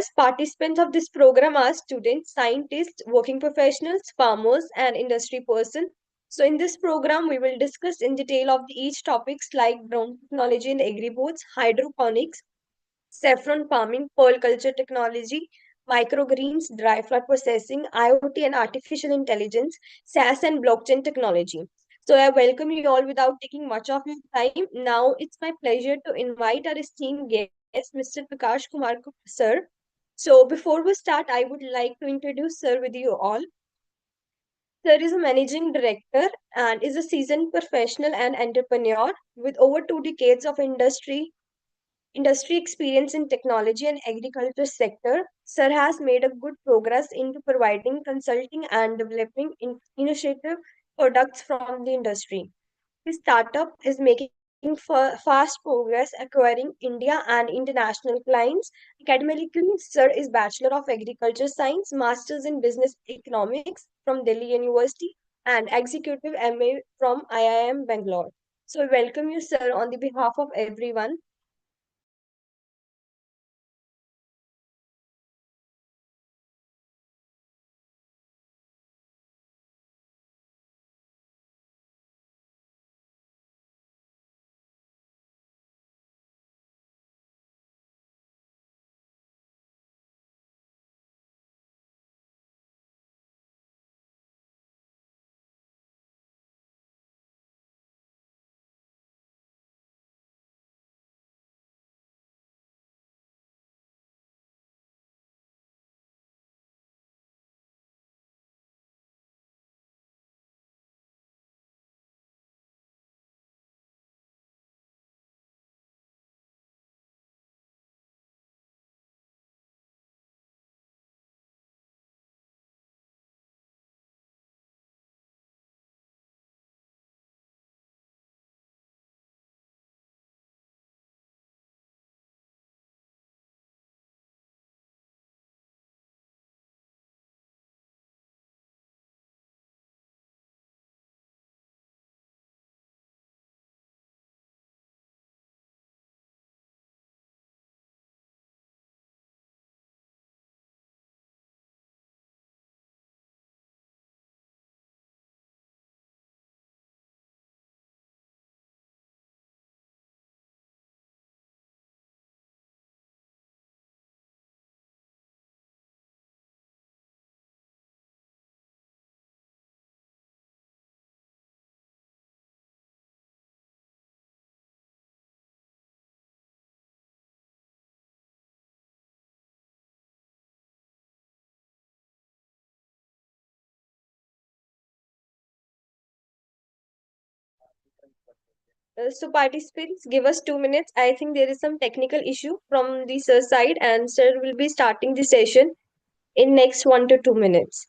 Yes, participants of this program are students, scientists, working professionals, farmers, and industry person. So in this program, we will discuss in detail of each topics like drone technology in agri-boards, hydroponics, saffron farming, pearl culture technology, microgreens, dry flower processing, IoT and artificial intelligence, SaaS and blockchain technology. So I welcome you all without taking much of your time. Now it's my pleasure to invite our esteemed guest, Mr. Prakash Kumar sir. So before we start, I would like to introduce sir with you all. Sir is a managing director and is a seasoned professional and entrepreneur with over 2 decades of industry experience in technology and agriculture sector. Sir has made a good progress into providing consulting and developing innovative products from the industry. His startup is making fast progress acquiring India and international clients. Academically, Sir is Bachelor of Agriculture Science, Masters in Business Economics from Delhi University, and Executive MA from IIM Bangalore. So, I welcome you, sir, on the behalf of everyone. So participants, give us 2 minutes. I think there is some technical issue from the sir side, and sir will be starting the session in next 1 to 2 minutes.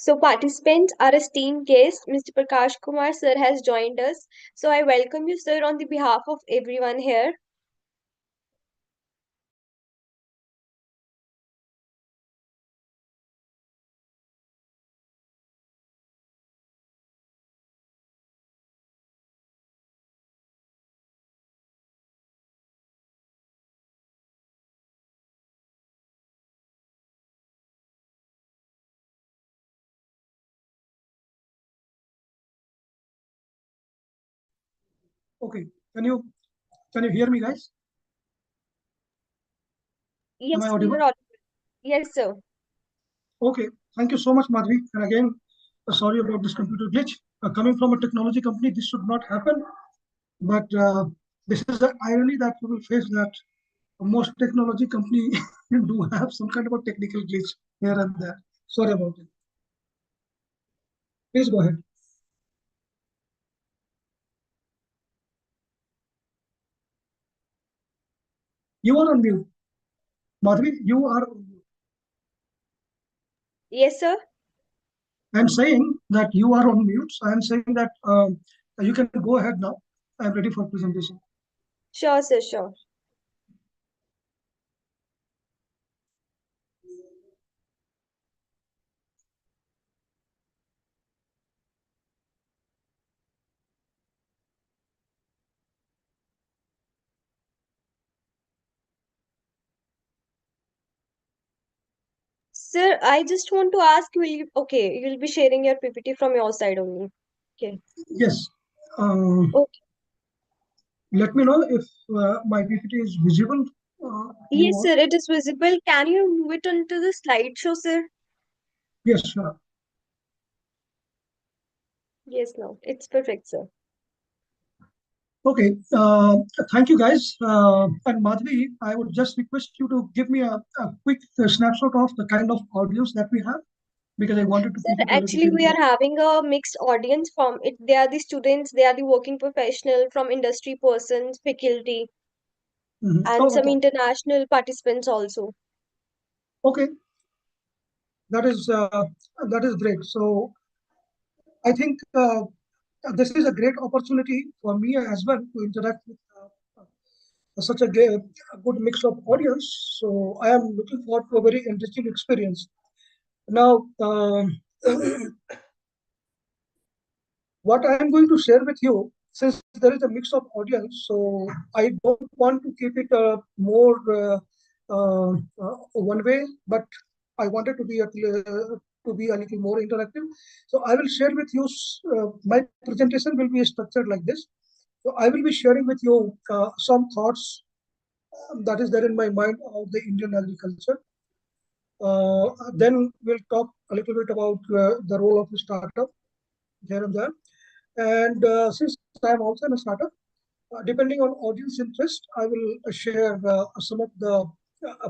So participants, our esteemed guest, Mr. Prakash Kumar sir has joined us. So I welcome you, sir, on the behalf of everyone here. Okay. Can you hear me, guys? Am I Yes, you audible? are audible. Yes, sir. Okay. Thank you so much, Madhvi. And again, sorry about this computer glitch. Coming from a technology company, this should not happen. But this is the irony that we will face that most technology company do have some kind of a technical glitch here and there. Sorry about it. Please go ahead. You are on mute. Madhvi, you are on mute. Yes, sir. I'm saying that you are on mute. So I'm saying that you can go ahead now. I'm ready for presentation. Sure, sir, sure. Sir, I just want to ask, okay, you'll be sharing your PPT from your side only. Okay. Yes. Um, Okay. Let me know if my PPT is visible. You Yes, all? sir, it is visible. Can you move it onto the slideshow, sir? Yes, sure. Yes, no, it's perfect, sir. Okay. Thank you, guys. And Madhvi, I would just request you to give me a quick snapshot of the kind of audience that we have because I wanted to Sir, keep it a little actually, bit. we are having a mixed audience from it. They are the students, they are the working professional, from industry persons, faculty, Mhm. and Oh, some okay. international participants also. Okay. That is great. So I think this is a great opportunity for me as well to interact with such a good mix of audience. So I am looking forward to a very interesting experience. Now, what I am going to share with you, since there is a mix of audience, so I don't want to keep it more one way, but I wanted to be a little more interactive. So I will share with you. My presentation will be structured like this. So I will be sharing with you some thoughts that is there in my mind of the Indian agriculture. Then we'll talk a little bit about the role of the startup here and there. And since I'm also in a startup, depending on audience interest, I will share some of the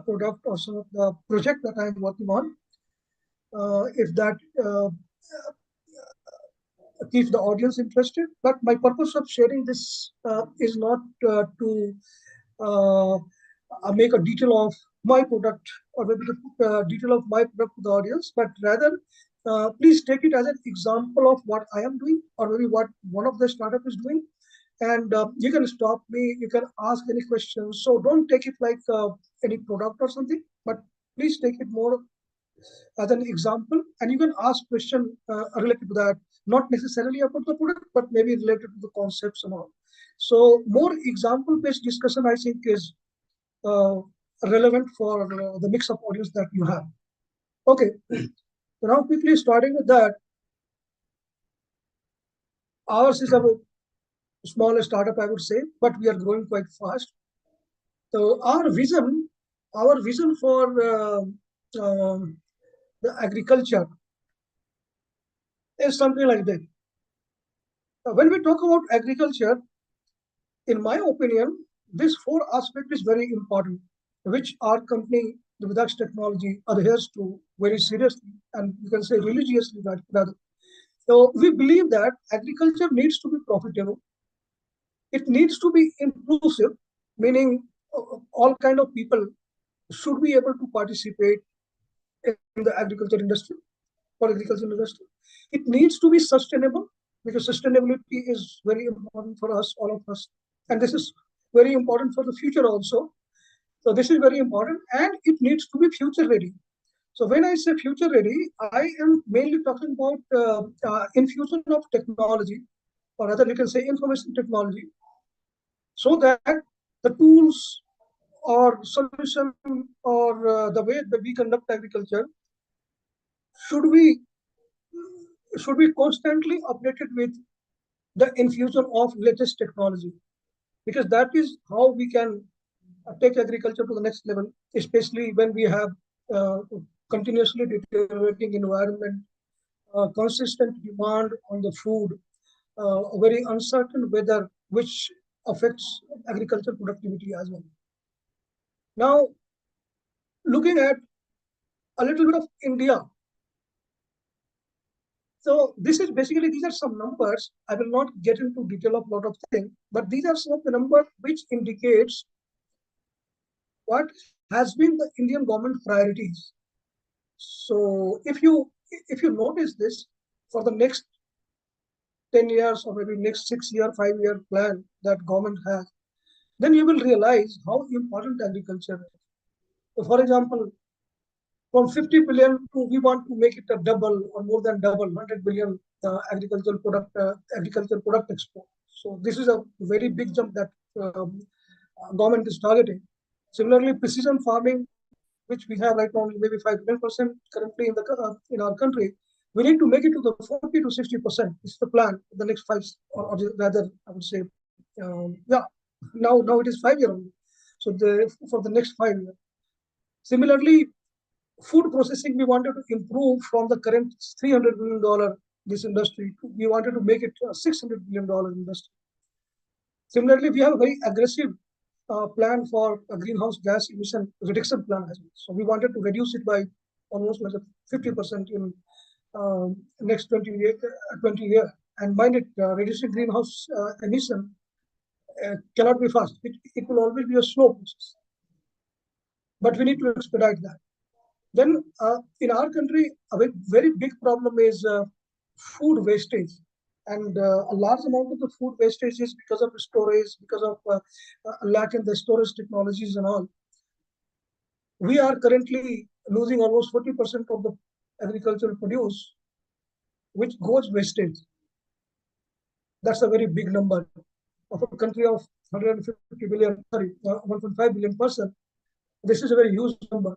product or some of the project that I'm working on. If that keeps the audience interested. But my purpose of sharing this is not to uh, make a detail of my product or maybe the detail of my product to the audience, but rather please take it as an example of what I am doing or maybe what one of the startup is doing. And you can stop me, you can ask any questions. So don't take it like any product or something, but please take it more as an example, and you can ask question related to that, not necessarily about the product, but maybe related to the concepts and all. So more example-based discussion, I think, is uh, relevant for the mix of audience that you have. Okay, so now quickly starting with that, ours is a small startup, I would say, but we are growing quite fast. So our vision for the agriculture is something like that. When we talk about agriculture, in my opinion, this four aspect is very important, which our company, the Vidax Technology, adheres to very seriously and you can say religiously rather. So we believe that agriculture needs to be profitable. It needs to be inclusive, meaning all kind of people should be able to participate in the agriculture industry. for agricultural industry. It needs to be sustainable because sustainability is very important for us, all of us, and this is very important for the future also. So this is very important, and it needs to be future ready. So when I say future ready, I am mainly talking about infusion of technology, or rather you can say information technology, so that the tools or solution or the way that we conduct agriculture should be should be constantly updated with the infusion of latest technology, because that is how we can take agriculture to the next level, especially when we have uh, continuously deteriorating environment, consistent demand on the food, a very uncertain weather, which affects agriculture productivity as well. Now, looking at a little bit of India. So this is basically, these are some numbers. I will not get into detail of a lot of things, but these are some of the numbers which indicates what has been the Indian government priorities. So if you notice this for the next 10 years or maybe next 6 year, 5 year plan that government has, then you will realize how important agriculture is. So for example, from 50 billion to we want to make it a double or more than double, 100 billion agricultural product export. So this is a very big jump that government is targeting. Similarly, precision farming, which we have right now maybe 5-10% currently in our country, we need to make it to the 40 to 60%. It's the plan for the next five, or rather, I would say, yeah. Now it is 5 year only. So for the next 5 years. Similarly, food processing, we wanted to improve from the current $300 billion this industry. We wanted to make it a $600 billion industry. Similarly, we have a very aggressive plan for a greenhouse gas emission reduction plan as well. So we wanted to reduce it by almost like 50% in next 20 years. And mind it, reducing greenhouse emission cannot be fast. It will always be a slow process. But we need to expedite that. Then in our country, a very big problem is food wastage. And a large amount of the food wastage is because of storage, because of lack in the storage technologies and all. We are currently losing almost 40% of the agricultural produce, which goes wastage. That's a very big number. Of a country of 150 billion, sorry, 1.5 billion person, this is a very huge number.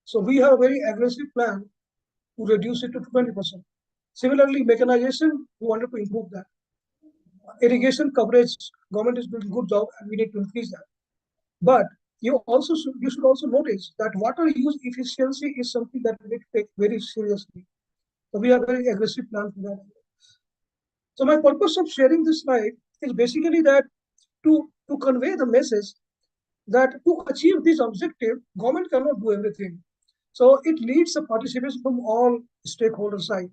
So we have a very aggressive plan to reduce it to 20%. Similarly, mechanization, we wanted to improve that. Irrigation coverage, government is doing good job, and we need to increase that. But you should also notice that water use efficiency is something that we need to take very seriously. So we have a very aggressive plan for that. So my purpose of sharing this slide is basically that to convey the message that to achieve this objective, government cannot do everything. So it needs a participation from all stakeholder side.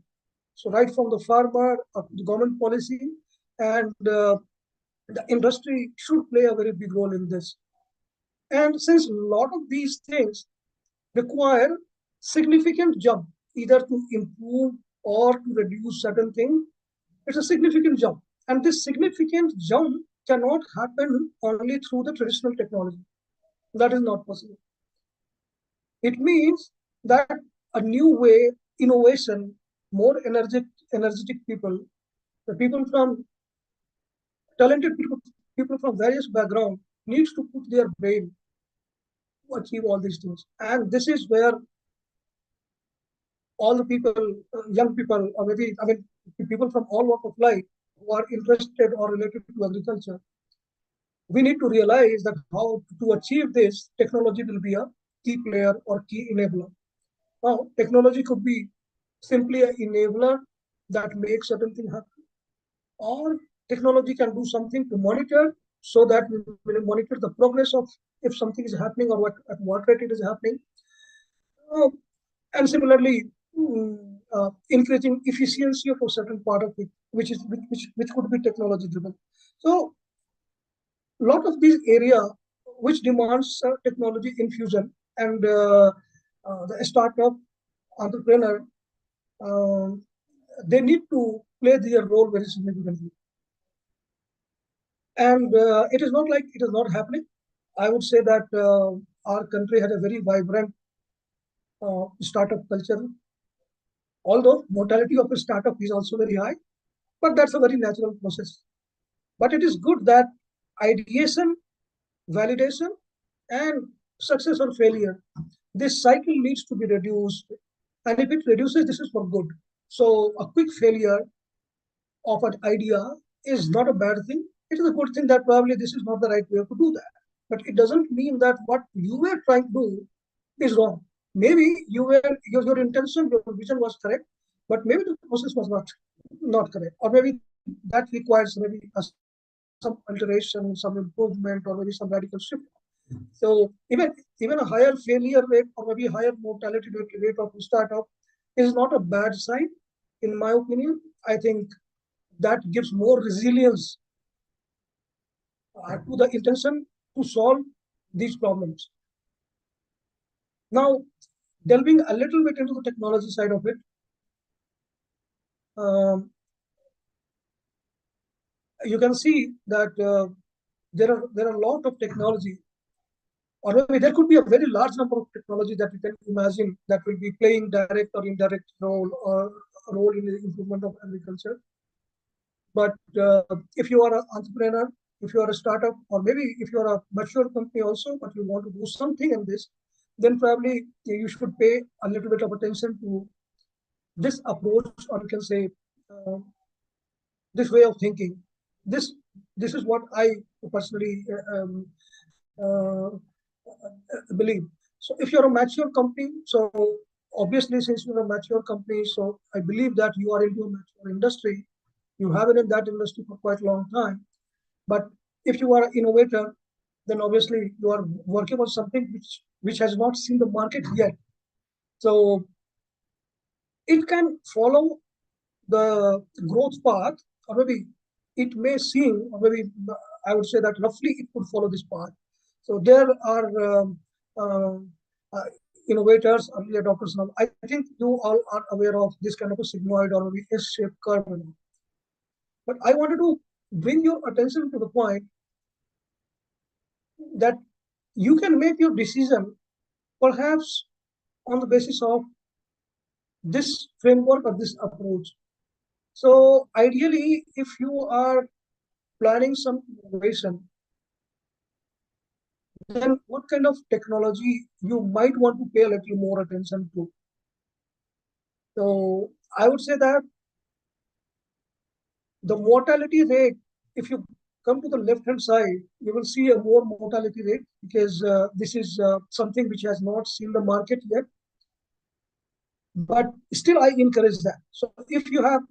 So right from the farmer up to the government policy, and the industry should play a very big role in this. And since a lot of these things require significant jump, either to improve or to reduce certain things, it's a significant jump. And this significant jump cannot happen only through the traditional technology. That is not possible. It means that a new way, innovation, more energetic people, the people from talented people from various backgrounds needs to put their brain to achieve all these things. And this is where all the people, young people, or maybe people from all walk of life who are interested or related to agriculture, we need to realize that how to achieve this, technology will be a key player or key enabler. Now, technology could be simply an enabler that makes certain things happen, or technology can do something to monitor so that we will monitor the progress of if something is happening or at what rate it is happening. Uh, and similarly, increasing efficiency of a certain part of it, which could be technology driven. So a lot of these area which demands technology infusion, and the startup entrepreneur um, they need to play their role very significantly. And it is not like it is not happening. I would say that our country has a very vibrant startup culture, although mortality of a startup is also very high, but that's a very natural process. But it is good that ideation, validation, and success or failure, this cycle needs to be reduced. And if it reduces, this is for good. So a quick failure of an idea is not a bad thing. It is a good thing that probably this is not the right way to do that. But it doesn't mean that what you were trying to do is wrong. Maybe your intention, your vision was correct, but maybe the process was not correct, or maybe that requires maybe some alteration, some improvement, or maybe some radical shift. So even a higher failure rate or maybe higher mortality rate of startup is not a bad sign, in my opinion. I think that gives more resilience to the intention to solve these problems. Now, delving a little bit into the technology side of it, um, you can see that there are a lot of technology, or maybe there could be a very large number of technology that you can imagine that will be playing direct or indirect role or a role in the improvement of agriculture. But if you are an entrepreneur, if you are a startup, or maybe if you are a mature company also, but you want to do something in this, then probably you should pay a little bit of attention to this approach, or you can say uh, this way of thinking. This this is what I personally believe. So if you're a mature company, so obviously since you're a mature company, so I believe that you are into a mature industry. You have been in that industry for quite a long time. But if you are an innovator, then obviously you are working on something which has not seen the market yet. So it can follow the growth path, or maybe it may seem, or maybe I would say that roughly it could follow this path. So there are uh, innovators, early adopters now. I think you all are aware of this kind of a sigmoid or maybe S-shaped curve. But I wanted to bring your attention to the point that you can make your decision perhaps on the basis of this framework or this approach. So ideally, if you are planning some innovation, then what kind of technology you might want to pay a little more attention to. So I would say that the mortality rate, if you come to the left hand side, you will see a more mortality rate because this is something which has not seen the market yet. But still, I encourage that. So if you have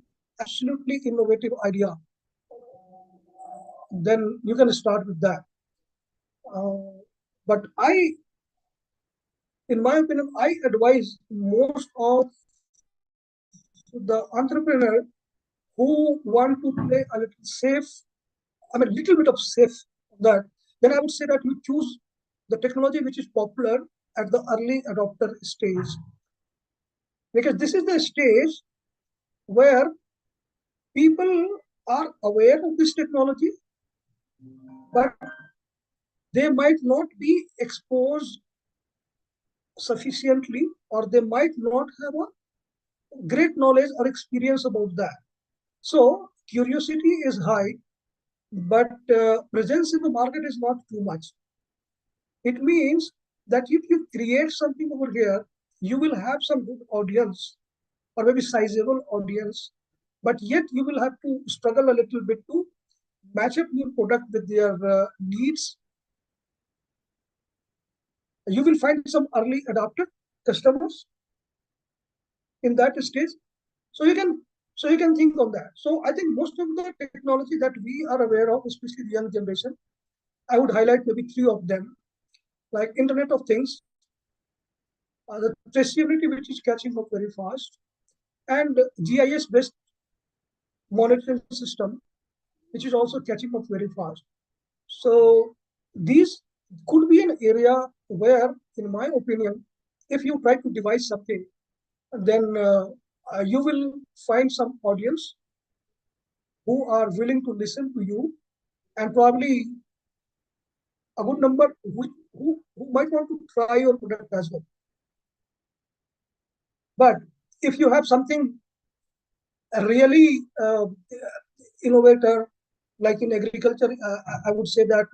absolutely innovative idea, then you can start with that. But in my opinion, I advise most of the entrepreneur who want to play a little safe, I mean, little bit of safe that, then I would say that you choose the technology which is popular at the early adopter stage. Because this is the stage where people are aware of this technology, but they might not be exposed sufficiently, or they might not have a great knowledge or experience about that. So curiosity is high, but presence in the market is not too much. It means that if you create something over here, you will have some good audience or maybe sizable audience, but yet you will have to struggle a little bit to match up your product with their needs. You will find some early adopter customers in that stage. So you can think of that. So I think most of the technology that we are aware of, especially the young generation, I would highlight maybe three of them, like Internet of Things, the traceability which is catching up very fast, and GIS-based monitoring system, which is also catching up very fast. So these could be an area where, in my opinion, if you try to devise something, then you will find some audience who are willing to listen to you, and probably a good number who might want to try your product as well. But if you have something really innovator, like in agriculture, I would say that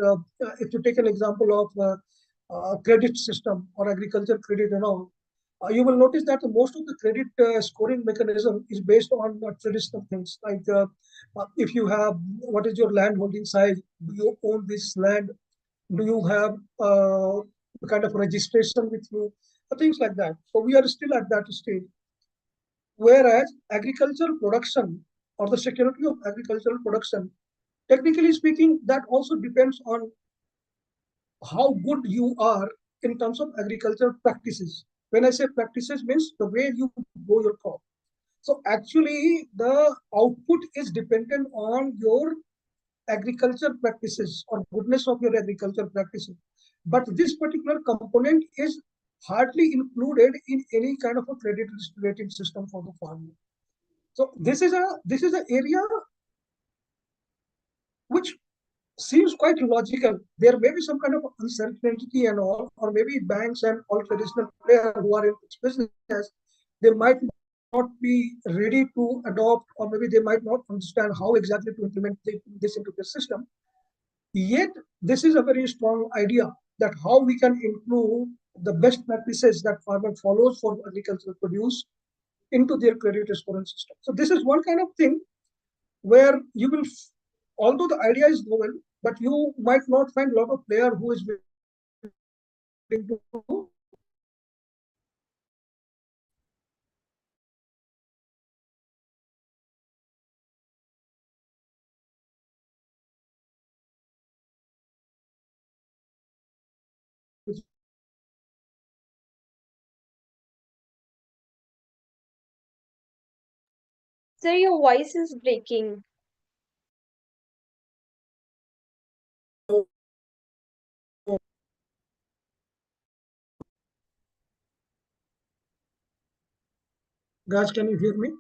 if you take an example of credit system or agriculture credit and all, you will notice that most of the credit scoring mechanism is based on traditional things like if you have, what is your land holding size? Do you own this land? Do you have kind of registration with you? Things like that. So we are still at that stage. Whereas agricultural production or the security of agricultural production, technically speaking, that also depends on how good you are in terms of agricultural practices. When I say practices, means the way you grow your crop. So actually, the output is dependent on your agriculture practices or goodness of your agriculture practices. But this particular component is hardly included in any kind of a credit risk rating system for the farmer. So this is an area which seems quite logical. There may be some kind of uncertainty and all, or maybe banks and all traditional players who are in this business, they might not be ready to adopt, or maybe they might not understand how exactly to implement this into the system. Yet, this is a very strong idea that how we can include the best practices that farmer follows for agricultural produce into their credit scoring system. So this is one kind of thing where you will, although the idea is novel, but you might not find a lot of player who is willing to Sir, your voice is breaking. guys, can you hear me?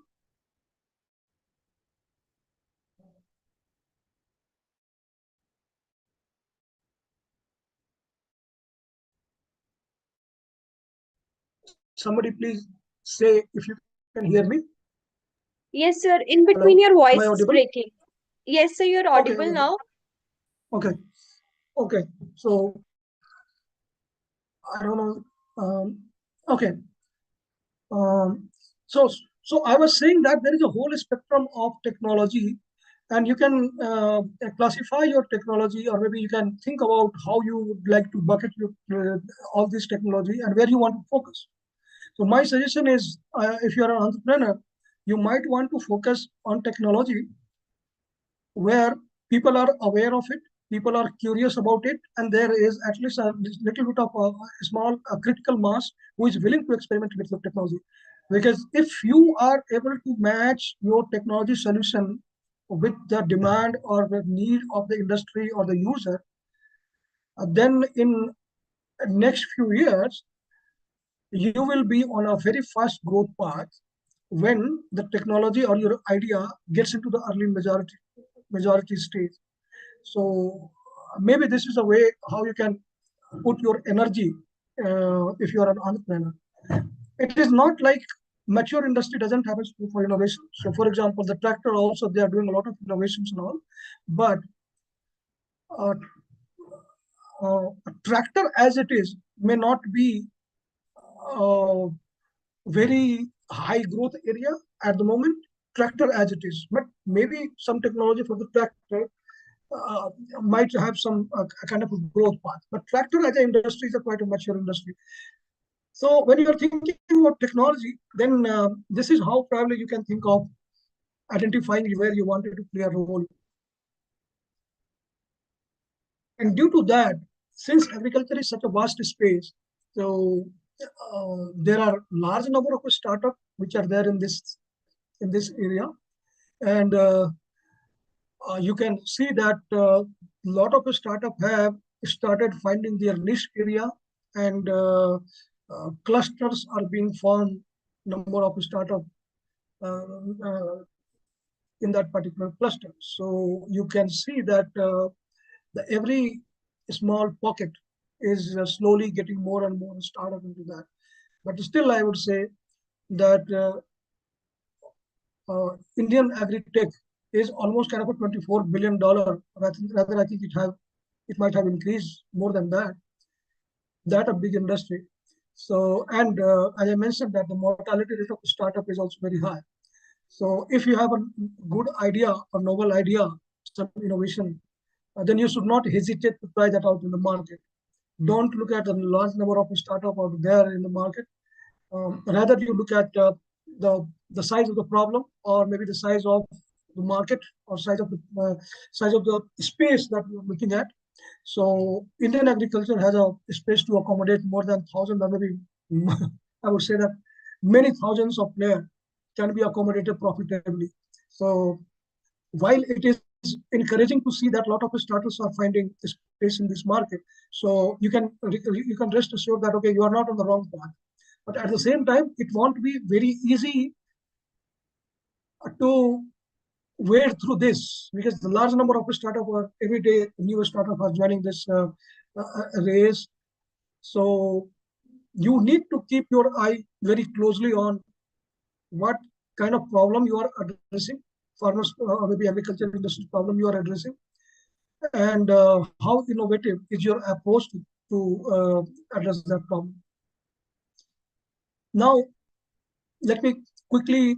Somebody please say if you can hear me. Yes, sir. In between, Hello, your am I voice is audible? breaking. Yes, sir, you're Okay, audible okay, now. okay, okay. So I don't know. Okay. Um, so, so I was saying that there is a whole spectrum of technology, and you can classify your technology, or maybe you can think about how you would like to bucket your, all this technology and where you want to focus. So my suggestion is, if you are an entrepreneur, you might want to focus on technology where people are aware of it, people are curious about it, and there is at least a little bit of a small critical mass who is willing to experiment with the technology. Because if you are able to match your technology solution with the demand or the need of the industry or the user, then in next few years, you will be on a very fast growth path when the technology or your idea gets into the early majority stage. So maybe this is a way how you can put your energy if you are an entrepreneur. It is not like mature industry doesn't have a scope for innovation. So for example, the tractor also, they are doing a lot of innovations and all, but uh, a tractor as it is may not be uh, very high growth area at the moment, tractor as it is, but maybe some technology for the tractor uh, might have some kind of a growth path. But tractor as an industry is a quite a mature industry. So when you're thinking about technology, then this is how probably you can think of identifying where you wanted to play a role. And due to that, since agriculture is such a vast space, so there are large number of startups which are there in this area, and you can see that a lot of startup have started finding their niche area, and clusters are being formed. Number of startup. uh, uh, in that particular cluster. So you can see that every small pocket is slowly getting more and more startup into that. But still, I would say that Indian agri-tech is almost kind of a $24 billion. Rather, I think it might have increased more than that. That a big industry. So, and as I mentioned, that the mortality rate of the startup is also very high. So, if you have a good idea, a novel idea, some innovation, then you should not hesitate to try that out in the market. Don't look at the large number of startup out there in the market. Rather, you look at the size of the problem, or maybe the size of the market, or size of the space that you're looking at. So Indian agriculture has a space to accommodate more than thousands, or maybe I would say that many thousands of players can be accommodated profitably. So while it is encouraging to see that a lot of startups are finding space in this market, so you can rest assured that okay, you are not on the wrong path. But at the same time, it won't be very easy to wade through this because the large number of startups are every day new startups are joining this race. So you need to keep your eye very closely on what kind of problem you are addressing, farmers or maybe agriculture industry problem you are addressing, and how innovative is your approach to address that problem. Now, let me quickly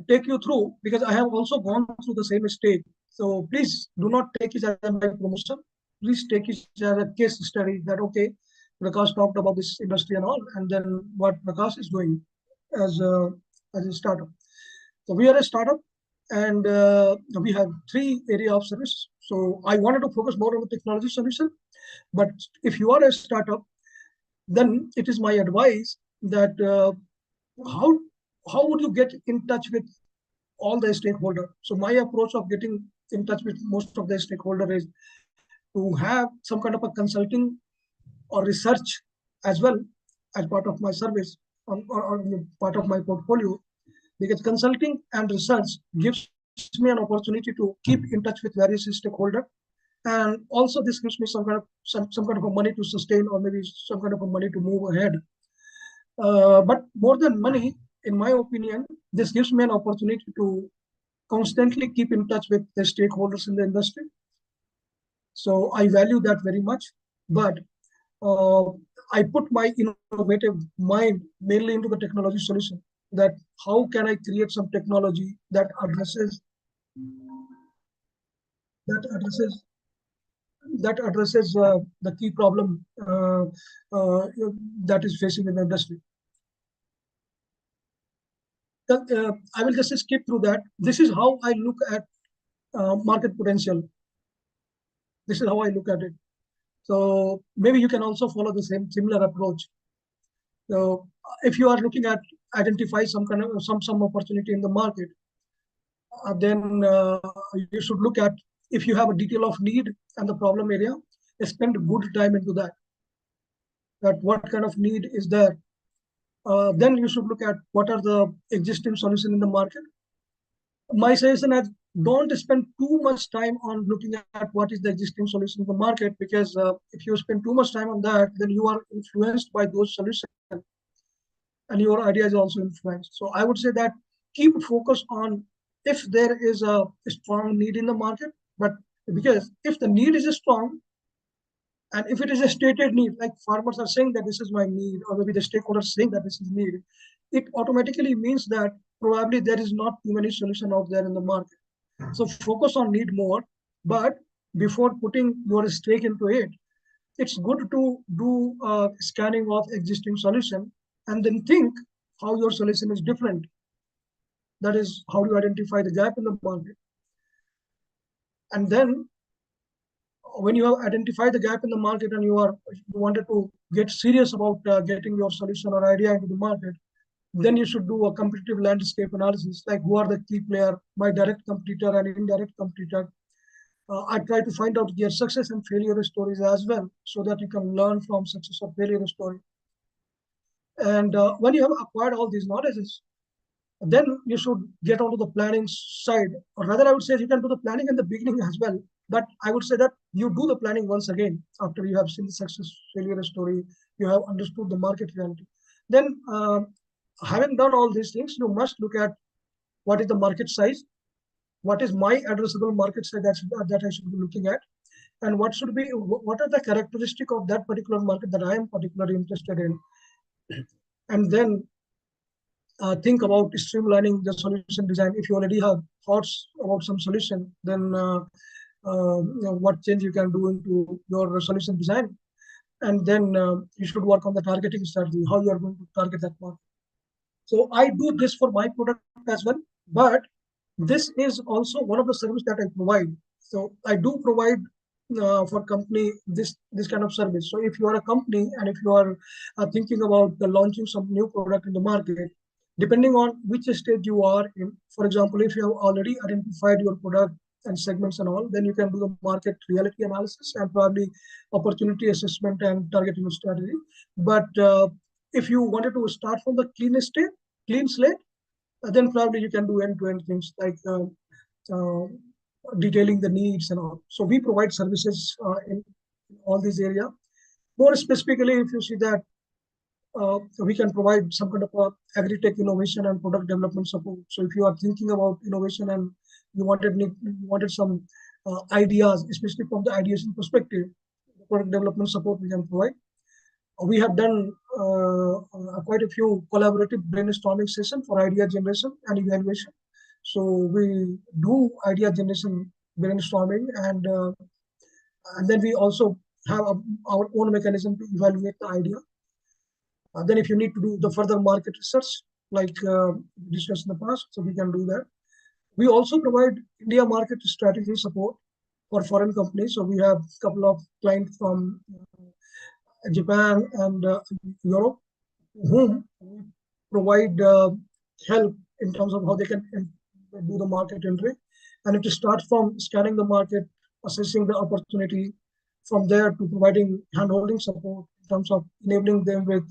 take you through because I have also gone through the same stage. So please do not take it as my promotion. Please take it as a case study that okay, Prakash talked about this industry and all, and then what Prakash is doing as a startup. So we are a startup, and we have three area of service. So I wanted to focus more on the technology solution, but if you are a startup, then it is my advice that how how would you get in touch with all the stakeholder? So my approach of getting in touch with most of the stakeholder is to have some kind of a consulting or research as well as part of my service or part of my portfolio, because consulting and research gives me an opportunity to keep in touch with various stakeholders, and also this gives me some kind of a money to sustain or maybe some kind of a money to move ahead. But more than money, in my opinion, this gives me an opportunity to constantly keep in touch with the stakeholders in the industry. So I value that very much. But uh, I put my innovative mind mainly into the technology solution. That how can I create some technology that addresses that addresses the key problem uh, that is facing in the industry. I will just skip through that. This is how I look at market potential. This is how I look at it. So maybe you can also follow the same similar approach. So if you are looking at identify some kind of some opportunity in the market, then you should look at if you have a detail of need and the problem area, spend good time into that. That what kind of need is there. Then you should look at what are the existing solutions in the market. My suggestion is don't spend too much time on looking at what is the existing solution in the market, because if you spend too much time on that, then you are influenced by those solutions and your idea is also influenced. So I would say that keep focus on if there is a strong need in the market, but because if the need is strong and if it is a stated need, like farmers are saying that this is my need, or maybe the stakeholders saying that this is need, it automatically means that probably there is not too many solutions out there in the market. So focus on need more, but before putting your stake into it, it's good to do scanning of existing solution and then think how your solution is different. That is how you identify the gap in the market. And then when you have identified the gap in the market and you wanted to get serious about getting your solution or idea into the market, then you should do a competitive landscape analysis, like who are the key player, my direct competitor and indirect competitor. I try to find out their success and failure stories as well, so that you can learn from success or failure story. And when you have acquired all these knowledges, Then you should get onto the planning side, or rather I would say you can do the planning in the beginning as well, but I would say that you do the planning once again after you have seen the success failure story, you have understood the market reality. Then having done all these things, you must look at what is the market size, what is my addressable market size that I should be looking at, and what are the characteristic of that particular market that I am particularly interested in. And then think about streamlining the solution design. If you already have thoughts about some solution, then what change you can do into your solution design, and then you should work on the targeting strategy, how you are going to target that market. So I do this for my product as well, but this is also one of the service that I provide. So I do provide for company this kind of service. So if you are a company and if you are thinking about the launching some new product in the market, depending on which stage you are in, for example, if you have already identified your product and segments and all, then you can do the market reality analysis and probably opportunity assessment and targeting strategy. But if you wanted to start from the clean slate, then probably you can do end-to-end things like uh, detailing the needs and all. So we provide services in all these areas. More specifically, if you see that we can provide some kind of agri-tech innovation and product development support. So if you are thinking about innovation and you wanted some ideas, especially from the ideation perspective, product development support we can provide. We have done quite a few collaborative brainstorming sessions for idea generation and evaluation. So we do idea generation brainstorming, and then we also have our own mechanism to evaluate the idea. Then if you need to do the further market research, like discussed in the past, so we can do that. We also provide India market strategy support for foreign companies. So we have a couple of clients from Japan and Europe, whom we provide help in terms of how they can do the market entry. And it starts from scanning the market, assessing the opportunity, from there to providing handholding support in terms of enabling them with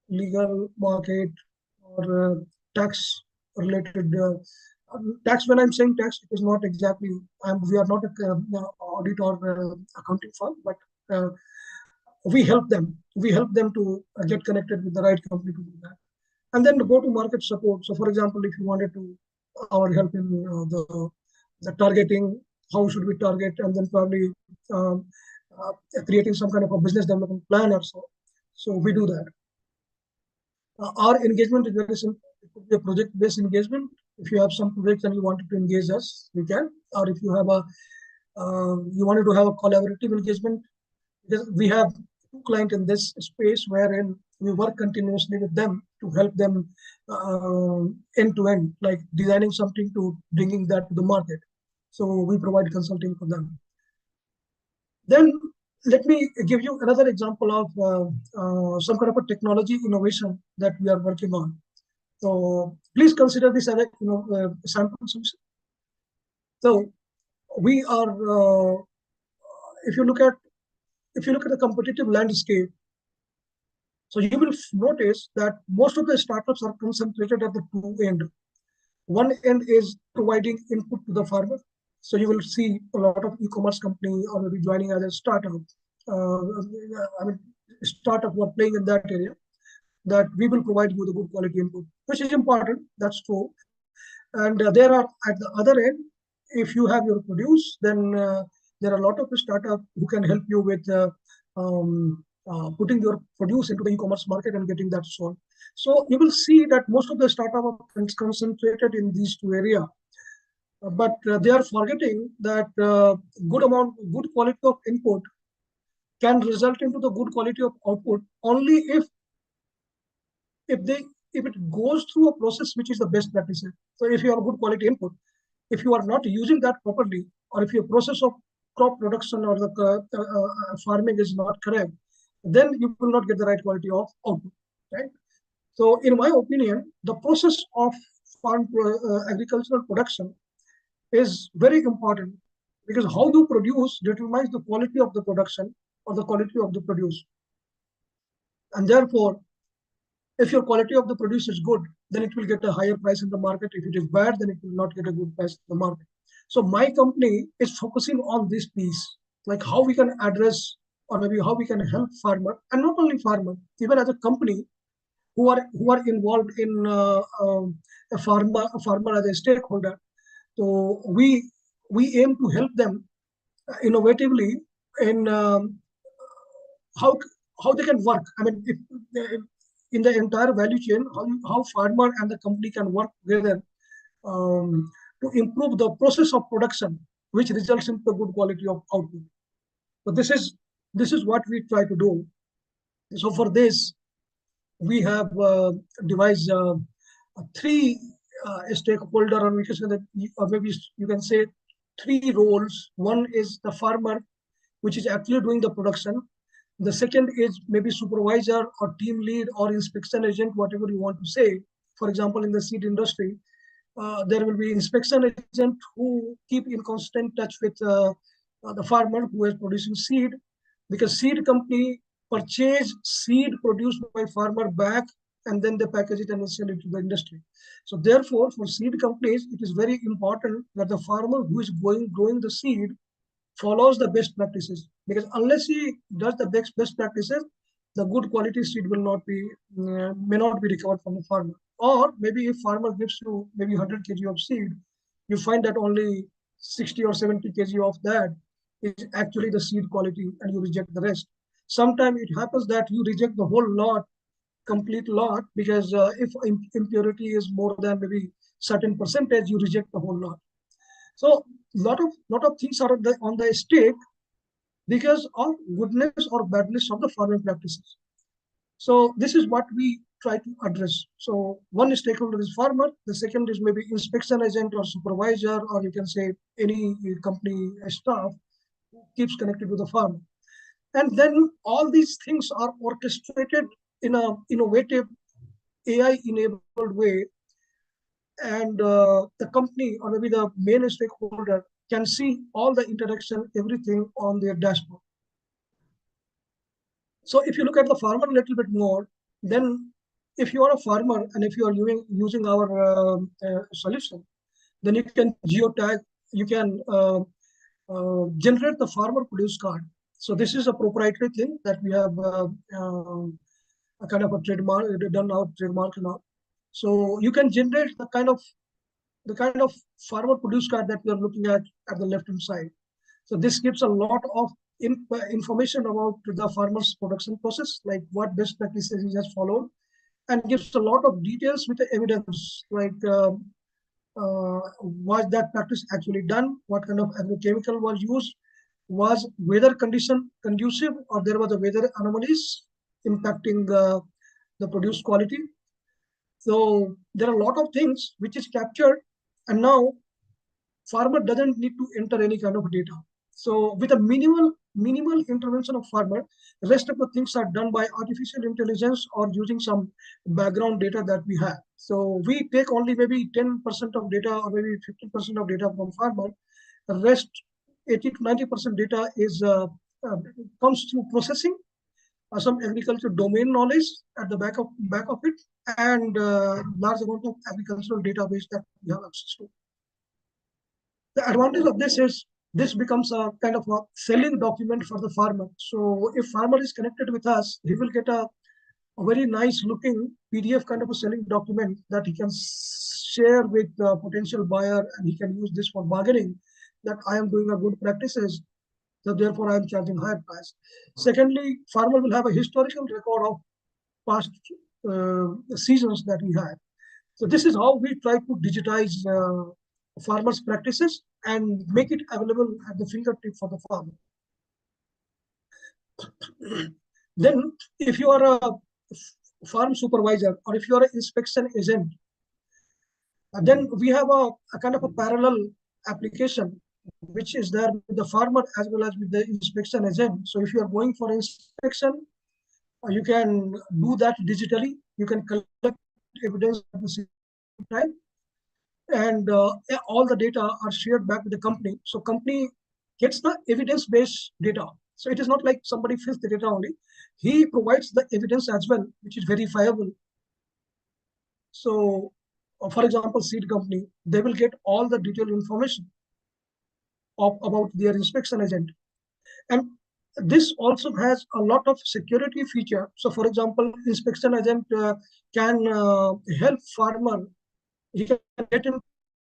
legal market or tax related tax. When I'm saying tax, it is not exactly, we are not a audit or accounting firm, but uh, we help them to get connected with the right company to do that. And then the go to market support. So for example, if you wanted to our help in the targeting, how should we target, and then probably creating some kind of a business development plan or so. So we do that. Our engagement is very simple. It could be a project based engagement. If you have some projects and you wanted to engage us, we can. Or if you have a you wanted to have a collaborative engagement, because we have two clients in this space wherein we work continuously with them to help them end to end, like designing something to bringing that to the market. So we provide consulting for them. Then let me give you another example of some kind of a technology innovation that we are working on. So please consider this as a sample solution. So we are, if you look at the competitive landscape, so you will notice that most of the startups are concentrated at the two end. One end is providing input to the farmer. So you will see a lot of e-commerce company already joining as a startup. I mean, startup who are playing in that area, that we will provide you the good quality input, which is important. That's true. And there are at the other end, if you have your produce, then there are a lot of startup who can help you with putting your produce into the e-commerce market and getting that sold. So you will see that most of the startup are concentrated in these two areas, but they are forgetting that good quality of input can result into the good quality of output only if they if it goes through a process which is the best practice. So if you have good quality input, if you are not using that properly, or if your process of crop production or the farming is not correct, then you will not get the right quality of output, right? So in my opinion, the process of farm agricultural production is very important, because how you produce determines the quality of the production or the quality of the produce. And therefore, If your quality of the produce is good, then it will get a higher price in the market. If it is bad, then it will not get a good price in the market. So my company is focusing on this piece, like how we can address or maybe how we can help farmer, and not only farmer, even as a company who are involved in a farmer as a stakeholder. So we aim to help them innovatively in how how they can work. I mean, if in the entire value chain, how farmer and the company can work together to improve the process of production, which results in the good quality of output. So this is what we try to do. So for this, we have devised three stakeholder, or we can say that, or maybe you can say three roles. One is the farmer, which is actually doing the production. The second is maybe supervisor or team lead or inspection agent, whatever you want to say. For example, in the seed industry, there will be inspection agent who keep in constant touch with the farmer who is producing seed, because seed company purchase seed produced by farmer back, and then they package it and sell it to the industry. So therefore, for seed companies, it is very important that the farmer who is growing the seed follows the best practices, because unless he does the best practices, the good quality seed will not be may not be recovered from the farmer. Or maybe if farmer gives you maybe 100 kg of seed, you find that only 60 or 70 kg of that is actually the seed quality, and you reject the rest. Sometimes it happens that you reject the whole lot, complete lot, because if impurity is more than maybe certain percentage, you reject the whole lot. So lot of things are on the stake because of goodness or badness of the farming practices. So this is what we try to address. So one stakeholder is farmer, the second is maybe inspection agent or supervisor, or you can say any company staff who keeps connected with the farmer. And then all these things are orchestrated in a innovative AI enabled way, and the company or maybe the main stakeholder can see all the interaction, everything on their dashboard. So if you look at the farmer a little bit more, then if you are a farmer and if you are using our solution, then you can geotag, you can generate the farmer produce card. So this is a proprietary thing that we have a kind of a trademark, done our trademark now. So you can generate the kind of farmer produce card that we are looking at the left hand side. So this gives a lot of information about the farmer's production process, like what best practices he has followed, and gives a lot of details with the evidence, like was that practice actually done, what kind of agrochemical was used, was weather condition conducive, or there was a weather anomalies impacting the produce quality. So there are a lot of things which is captured, and now farmer doesn't need to enter any kind of data. So with a minimal intervention of farmer, the rest of the things are done by artificial intelligence or using some background data that we have. So we take only maybe 10% of data or maybe 50% of data from farmer. The rest, 80 to 90% data is uh, comes through processing, some agriculture domain knowledge at the back of it, and large amount of agricultural database that we have access to. The advantage of this is this becomes a kind of a selling document for the farmer. So if farmer is connected with us, he will get a very nice looking PDF kind of a selling document that he can share with the potential buyer, and he can use this for bargaining that I am doing a good practices, so therefore I am charging higher price. Secondly, farmer will have a historical record of past seasons that he had. So this is how we try to digitize farmers' practices and make it available at the fingertip for the farmer. Then, if you are a farm supervisor or if you are an inspection agent, then we have a kind of a parallel application which is there with the farmer as well as with the inspection agent. So if you are going for inspection, you can do that digitally. You can collect evidence at the same time, and all the data are shared back with the company. So company gets the evidence-based data. So it is not like somebody fills the data only. He provides the evidence as well, which is verifiable. So, for example, seed company, they will get all the detailed information about their inspection agent. And this also has a lot of security feature. So, for example, inspection agent can help farmer. He can get into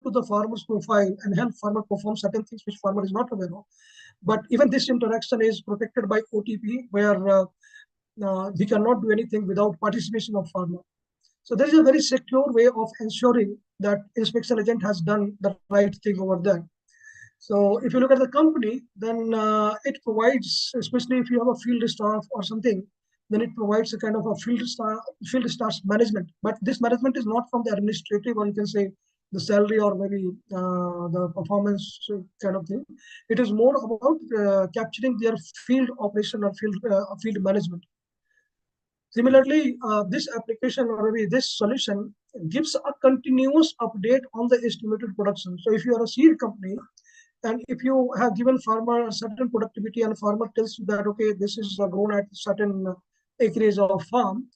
the farmer's profile and help farmer perform certain things which farmer is not aware of. But even this interaction is protected by OTP, where we cannot do anything without participation of farmer. So there is a very secure way of ensuring that inspection agent has done the right thing over there. So if you look at the company, then it provides, especially if you have a field staff or something, then it provides a kind of a field staff management. But this management is not from the administrative, or you can say the salary, or maybe the performance kind of thing. It is more about capturing their field operation or field management. Similarly, this application or maybe this solution gives a continuous update on the estimated production. So if you are a seed company, and if you have given farmer a certain productivity and farmer tells you that, okay, this is grown at certain acreage of farm,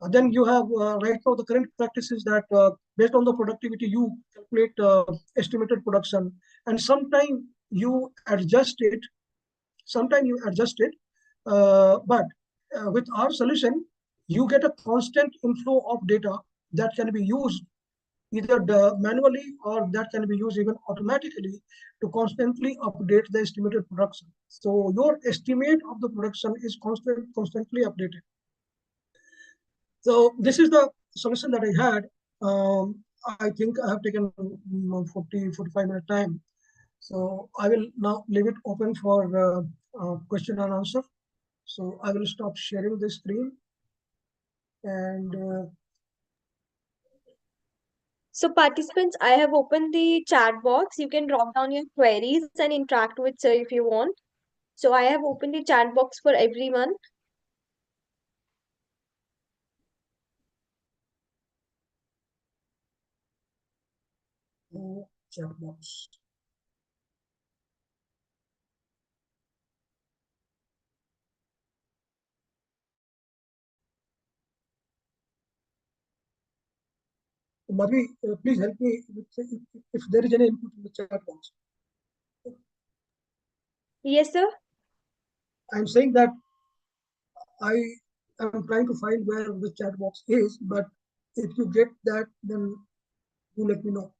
then you have right now the current practice is that based on the productivity, you calculate estimated production, and sometime you adjust it, but with our solution, you get a constant inflow of data that can be used either manually, or that can be used even automatically to constantly update the estimated production. So your estimate of the production is constantly updated. So this is the solution that I had. I think I have taken 45 minute time. So I will now leave it open for question and answer. So I will stop sharing the screen, and So participants, I have opened the chat box. You can drop down your queries and interact with sir if you want. So I have opened the chat box for everyone. chat box. Madhvi, please help me if there is any input in the chat box. Yes, sir. I'm saying that I am trying to find where the chat box is, but if you get that, then do let me know.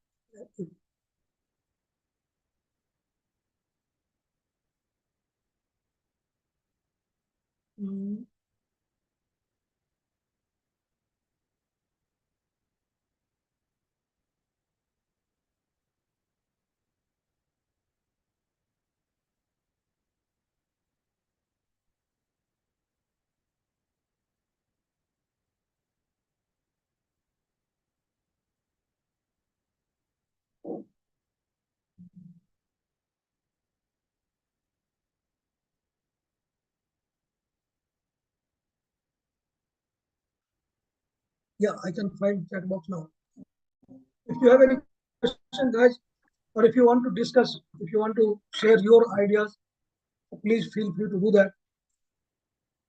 Mm, yeah, I can find chat box now. If you have any question, guys, or if you want to discuss, if you want to share your ideas, please feel free to do that.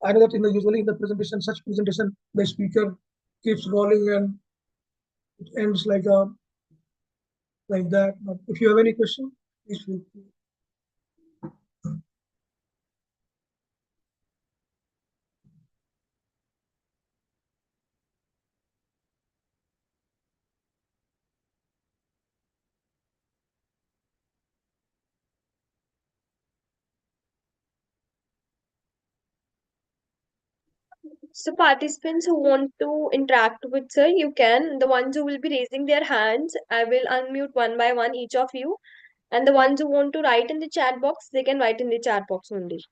I know that usually in the presentation, such presentation, the speaker keeps rolling and it ends like that. But if you have any question, please feel free. So participants who want to interact with sir, you can. The ones who will be raising their hands, I will unmute one by one each of you. And the ones who want to write in the chat box, they can write in the chat box only.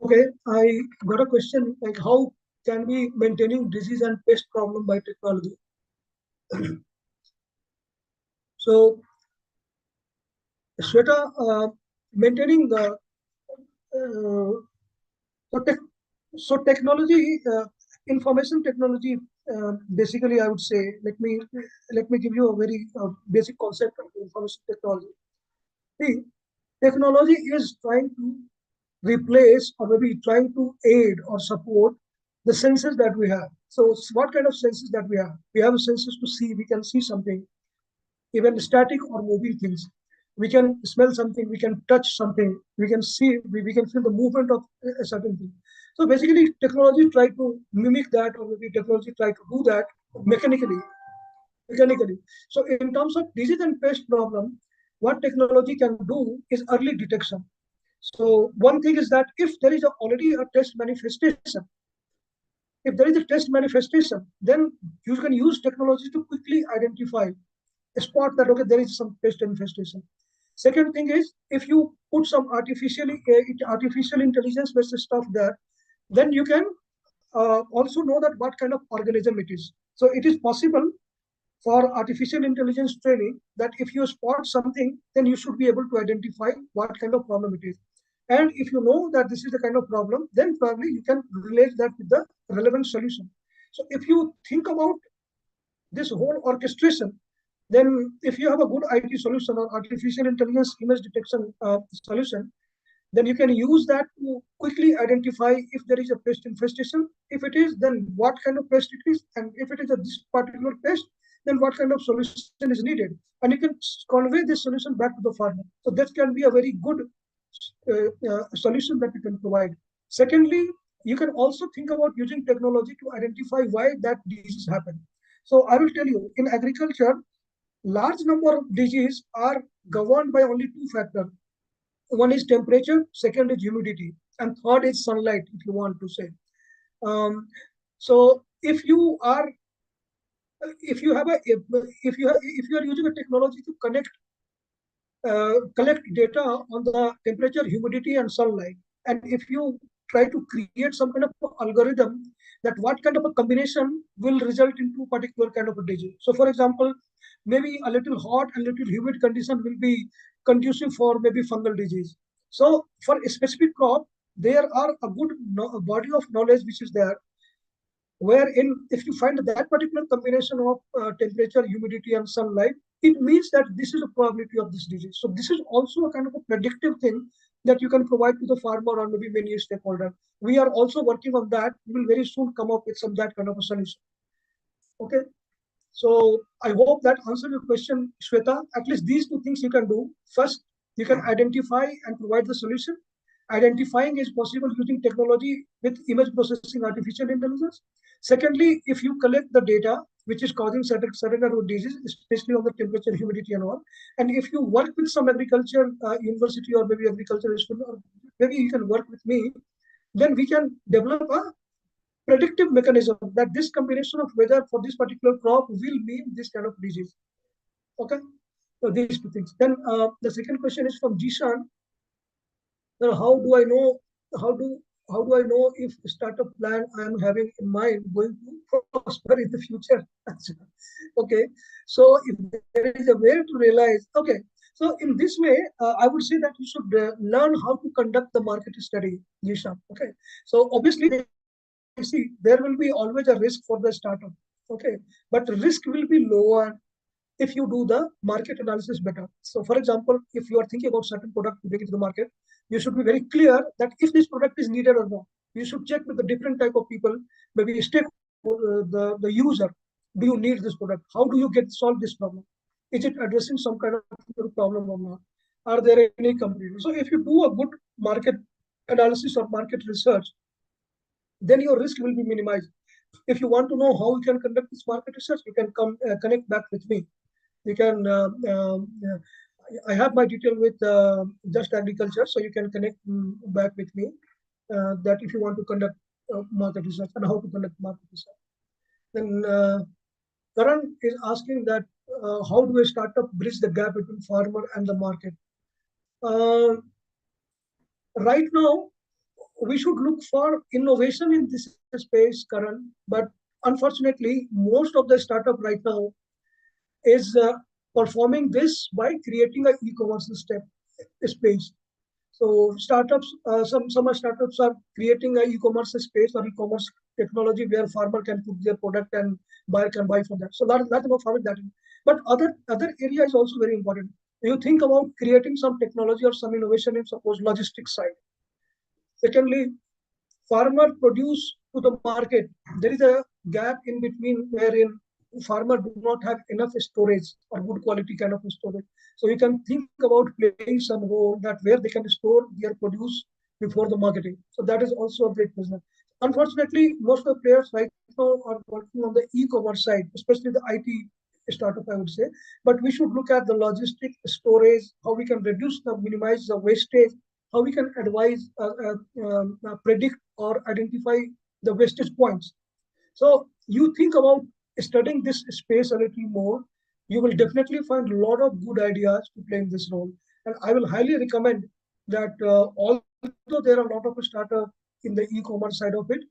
Okay, I got a question like how can we maintaining disease and pest problem by technology? So, Shweta, maintaining the uh, so, so technology, information technology. Basically, I would say, let me give you a very basic concept of information technology. See, technology is trying to replace or maybe trying to aid or support the senses that we have. So, what kind of senses that we have? We have senses to see. We can see something, even static or moving things. We can smell something, we can touch something, we can see, we can feel the movement of a certain thing. So basically, technology try to mimic that, or maybe technology try to do that mechanically. Mechanically. So in terms of disease and pest problem, what technology can do is early detection. So one thing is that if there is already a test manifestation, if there is a test manifestation, then you can use technology to quickly identify spot that okay there is some pest infestation. Second thing is if you put some artificial intelligence based stuff there, then you can also know that what kind of organism it is. So it is possible for artificial intelligence training that if you spot something, then you should be able to identify what kind of problem it is. And if you know that this is the kind of problem, then probably you can relate that with the relevant solution. So if you think about this whole orchestration, then if you have a good IT solution or artificial intelligence image detection solution, then you can use that to quickly identify if there is a pest infestation. If it is, then what kind of pest it is, and if it is this particular pest, then what kind of solution is needed, and you can convey this solution back to the farmer. So that can be a very good solution that you can provide. Secondly, you can also think about using technology to identify why that disease happened. So I will tell you, in agriculture, large number of diseases are governed by only two factors. One is temperature, second is humidity, and third is sunlight, if you want to say. So if you have a if you are using a technology to collect data on the temperature, humidity, and sunlight. And if you try to create some kind of algorithm that what kind of a combination will result into particular kind of a disease. So, for example, maybe a little hot and little humid condition will be conducive for maybe fungal disease. So, for a specific crop, there are a good body of knowledge which is there wherein if you find that particular combination of temperature, humidity, and sunlight, it means that this is a probability of this disease. So this is also a kind of a predictive thing that you can provide to the farmer or maybe many stakeholder. We are also working on that. We will very soon come up with some that kind of a solution. Okay. So I hope that answered your question, Shweta. At least these two things you can do. First, you can identify and provide the solution. Identifying is possible using technology with image processing artificial intelligence. Secondly, if you collect the data which is causing certain kind of disease, especially on the temperature, humidity, and all, and if you work with some agriculture university or maybe agriculture school, or maybe you can work with me, then we can develop a predictive mechanism that this combination of weather for this particular crop will mean this kind of disease. Okay, so these two things. Then the second question is from Jishan. How do I know? How do how do I know if startup plan I am having in mind going to prosper in the future? Okay, so if there is a way to realize, okay, so in this way, I would say that you should learn how to conduct the market study, Jishan. Okay, so obviously, see, there will be always a risk for the startup. Okay, but risk will be lower if you do the market analysis better. So, for example, if you are thinking about certain product to bring into the market, you should be very clear that if this product is needed or not. You should check with the different type of people, maybe the user. Do you need this product? How do you get solve this problem? Is it addressing some kind of problem or not? Are there any companies? So, if you do a good market analysis or market research, then your risk will be minimized. If you want to know how you can conduct this market research, you can come connect back with me. You can I have my detail with Just Agriculture, so you can connect back with me that if you want to conduct market research and how to conduct market research. Then Karan is asking that how do a startup bridge the gap between farmer and the market? Uh, right now, we should look for innovation in this space, Karan. But unfortunately, most of the startup right now is performing this by creating a e-commerce step space. So startups, some startups are creating a e-commerce space or e-commerce technology where farmer can put their product and buyer can buy from that. So that's about farming that. But other area is also very important. You think about creating some technology or some innovation in suppose logistics side. Secondly, farmer produce to the market. There is a gap in between wherein farmer do not have enough storage or good quality kind of storage. So you can think about playing some role that where they can store their produce before the marketing. So that is also a great business. Unfortunately, most of the players right now are working on the e-commerce side, especially the IT startup, I would say. But we should look at the logistic storage, how we can minimize the wastage, how we can advise, predict or identify the wastage points. So you think about studying this space a little more, you will definitely find a lot of good ideas to play in this role. And I will highly recommend that although there are a lot of startup in the e-commerce side of it,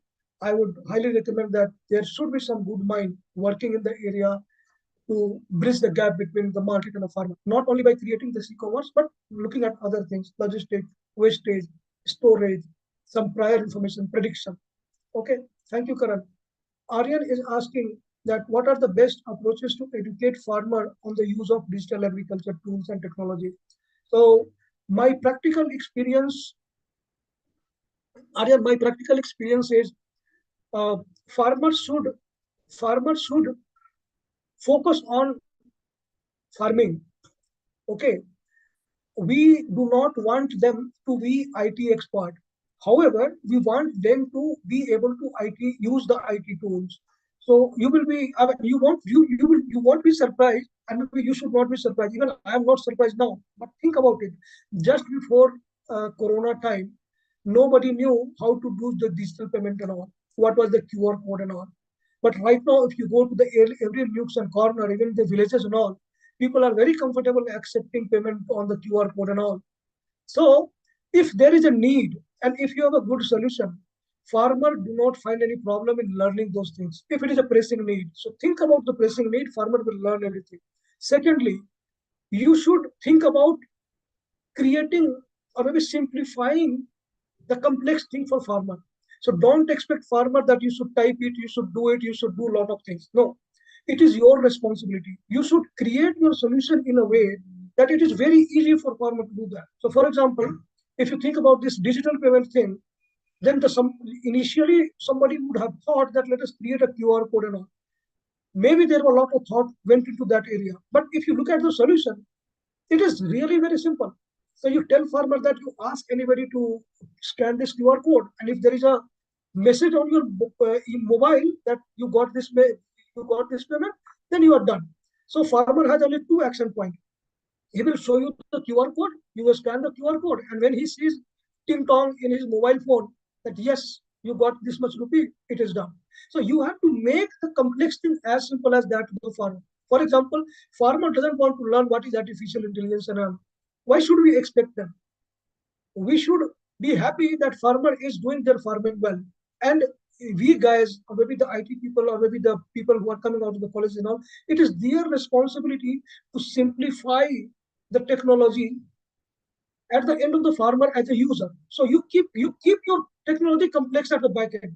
I would highly recommend that there should be some good mind working in the area to bridge the gap between the market and the farmer, not only by creating this e-commerce, but looking at other things, logistics, wastage, storage, some prior information, prediction. Okay, thank you, Karan. Aryan is asking that what are the best approaches to educate farmer on the use of digital agriculture tools and technology? So my practical experience, Aryan, my practical experience is uh, farmers should farmers should focus on farming. Okay, we do not want them to be IT expert. However, we want them to be able to use the IT tools. So you will be, you won't be surprised, and maybe you should not be surprised. Even I am not surprised now. But think about it. Just before Corona time, nobody knew how to do the digital payment and all. What was the QR code and all. But right now, if you go to the every nooks and corner, even the villages and all, people are very comfortable accepting payment on the QR code and all. So if there is a need and if you have a good solution, farmer do not find any problem in learning those things. If it is a pressing need, so think about the pressing need, farmer will learn everything. Secondly, you should think about creating or maybe simplifying the complex thing for farmer. So don't expect farmer that you should type it, you should do it, you should do a lot of things. No, it is your responsibility. You should create your solution in a way that it is very easy for farmer to do that. So for example, if you think about this digital payment thing, then initially somebody would have thought that let us create a QR code and all. Maybe there were a lot of thought went into that area. But if you look at the solution, it is really very simple. So you tell farmer that you ask anybody to scan this QR code, and if there is a message on your mobile that you got this payment, then you are done. So farmer has only two action points. He will show you the QR code. You will scan the QR code, and when he sees ting tong in his mobile phone that yes, you got this much rupee, it is done. So you have to make the complex thing as simple as that to the farmer. For example, farmer doesn't want to learn what is artificial intelligence and all. Why should we expect them? We should be happy that farmer is doing their farming well. And we guys, or maybe the IT people, or maybe the people who are coming out of the college and all, it is their responsibility to simplify the technology at the end of the farmer as a user. So you keep your technology complex at the back end.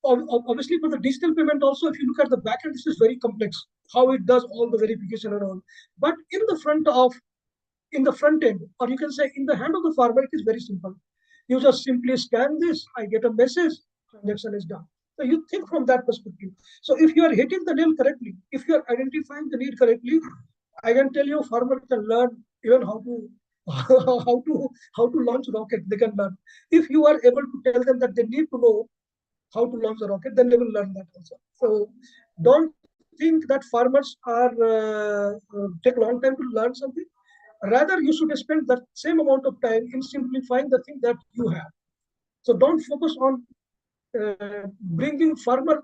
Obviously, for the digital payment also, if you look at the back end, this is very complex. How it does all the verification and all. But in the front end, or you can say in the hand of the farmer, it is very simple. You just simply scan this, I get a message, transaction is done. So you think from that perspective. So if you are hitting the nail correctly, if you are identifying the need correctly, I can tell you farmer can learn even how to how to launch rocket. They can learn. If you are able to tell them that they need to know how to launch a rocket, then they will learn that also. So don't think that farmers are take a long time to learn something. Rather, you should spend that same amount of time in simplifying the thing that you have. So don't focus on bringing farmer,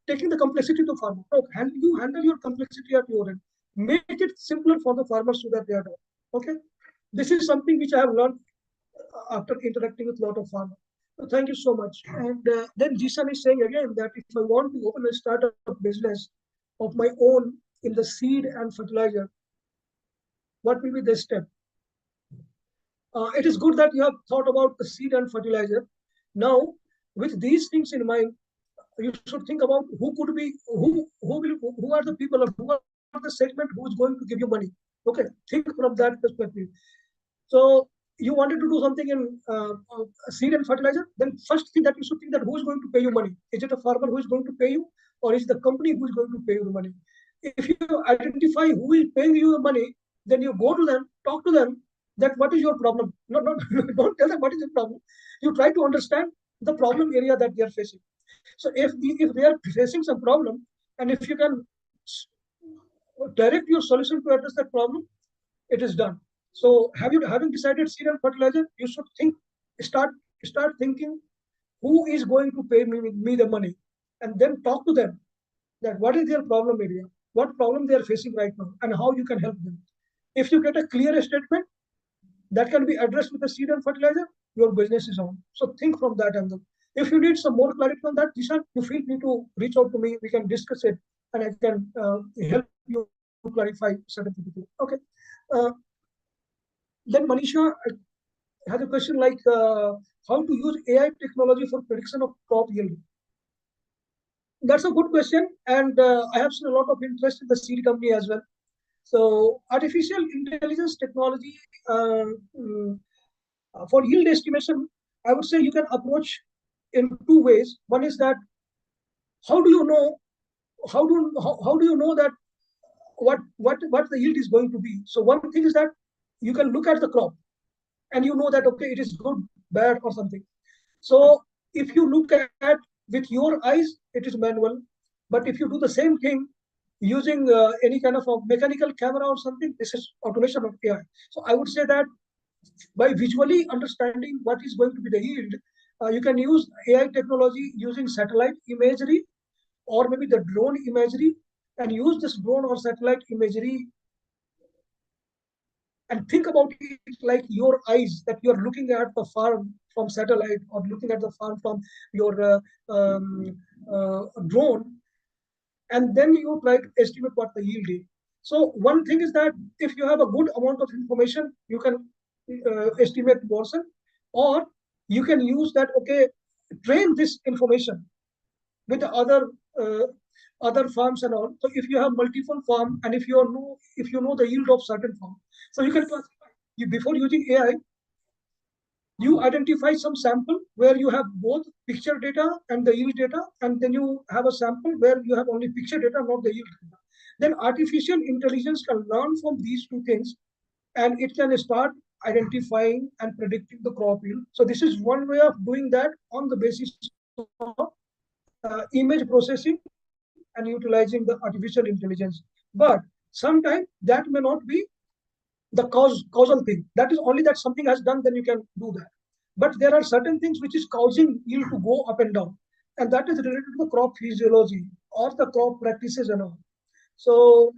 taking the complexity to farmer. No, you handle your complexity at your end. Make it simpler for the farmers so that they are done. Okay. This is something which I have learned after interacting with a lot of farmers. So thank you so much. And then Jisan is saying again that if I want to open a startup business of my own in the seed and fertilizer, what will be the step? It is good that you have thought about the seed and fertilizer. Now, with these things in mind, you should think about who could be who are the people or who are the segment who is going to give you money. Okay, think from that perspective. So you wanted to do something in seed and fertilizer, then first thing that you should think that who is going to pay you money. Is it a farmer who is going to pay you, or is the company who is going to pay you the money? If you identify who is paying you the money, then you go to them, talk to them, that what is your problem. No, no, don't tell them what is your problem. You try to understand the problem area that they are facing. So if they are facing some problem, and if you can direct your solution to address that problem, it is done. So having decided seed and fertilizer, you should start start thinking who is going to pay me the money, and then talk to them that what is their problem area, what problem they are facing right now, and how you can help them. If you get a clear statement that can be addressed with the seed and fertilizer, your business is on. So think from that angle. If you need some more clarity on that, Dishan, you feel free to reach out to me. We can discuss it, and I can help you clarify certain things. Okay. Uh, then Manisha has a question like how to use AI technology for prediction of crop yield. That's a good question, and I have seen a lot of interest in the seed company as well. So artificial intelligence technology mm, for yield estimation, I would say you can approach in two ways. One is that how do you know how do you know that what the yield is going to be? So one thing is that you can look at the crop and you know that okay, it is good, bad, or something. So if you look at with your eyes, it is manual. But if you do the same thing using any kind of a mechanical camera or something, this is automation of AI. So I would say that by visually understanding what is going to be the yield, you can use AI technology using satellite imagery or maybe the drone imagery, and use this drone or satellite imagery and think about it like your eyes, that you are looking at the farm from satellite or looking at the farm from your drone, and then you try to estimate what the yield is. So one thing is that if you have a good amount of information, you can estimate portion, or you can use that, okay, train this information with the uh, other farms and all. So if you have multiple farm, and if you know the yield of certain farm, so you can classify. Before using AI, you identify some sample where you have both picture data and the yield data, and then you have a sample where you have only picture data, not the yield data. Then artificial intelligence can learn from these two things, and it can start identifying and predicting the crop yield. So this is one way of doing that on the basis of image processing and utilizing the artificial intelligence. But sometimes that may not be the causal thing. That is only that something has done, then you can do that. But there are certain things which is causing yield to go up and down, and that is related to the crop physiology or the crop practices and all. So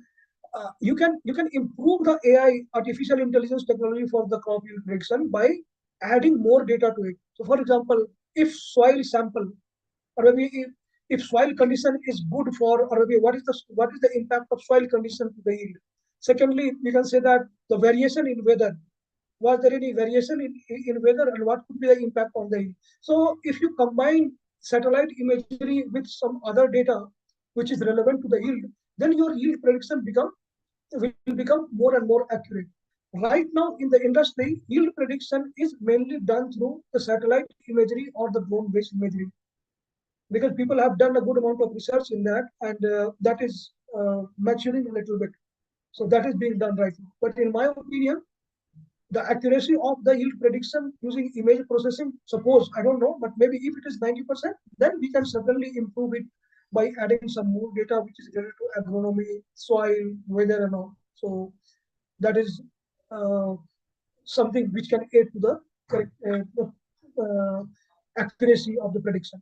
you can improve the AI artificial intelligence technology for the crop yield prediction by adding more data to it. So for example, if soil sample, or maybe if soil condition is good for, or maybe what is the impact of soil condition to the yield. Secondly, we can say that the variation in weather, was there any variation in weather, and what could be the impact on the yield. So if you combine satellite imagery with some other data which is relevant to the yield, then your yield prediction will become more and more accurate. Right now in the industry, yield prediction is mainly done through the satellite imagery or the drone based imagery, because people have done a good amount of research in that, and that is maturing a little bit. So that is being done right now. But in my opinion, the accuracy of the yield prediction using image processing, suppose, I don't know, but maybe if it is 90%, then we can certainly improve it by adding some more data which is related to agronomy, soil, weather, and all. So that is uh, something which can aid to the correct accuracy of the prediction.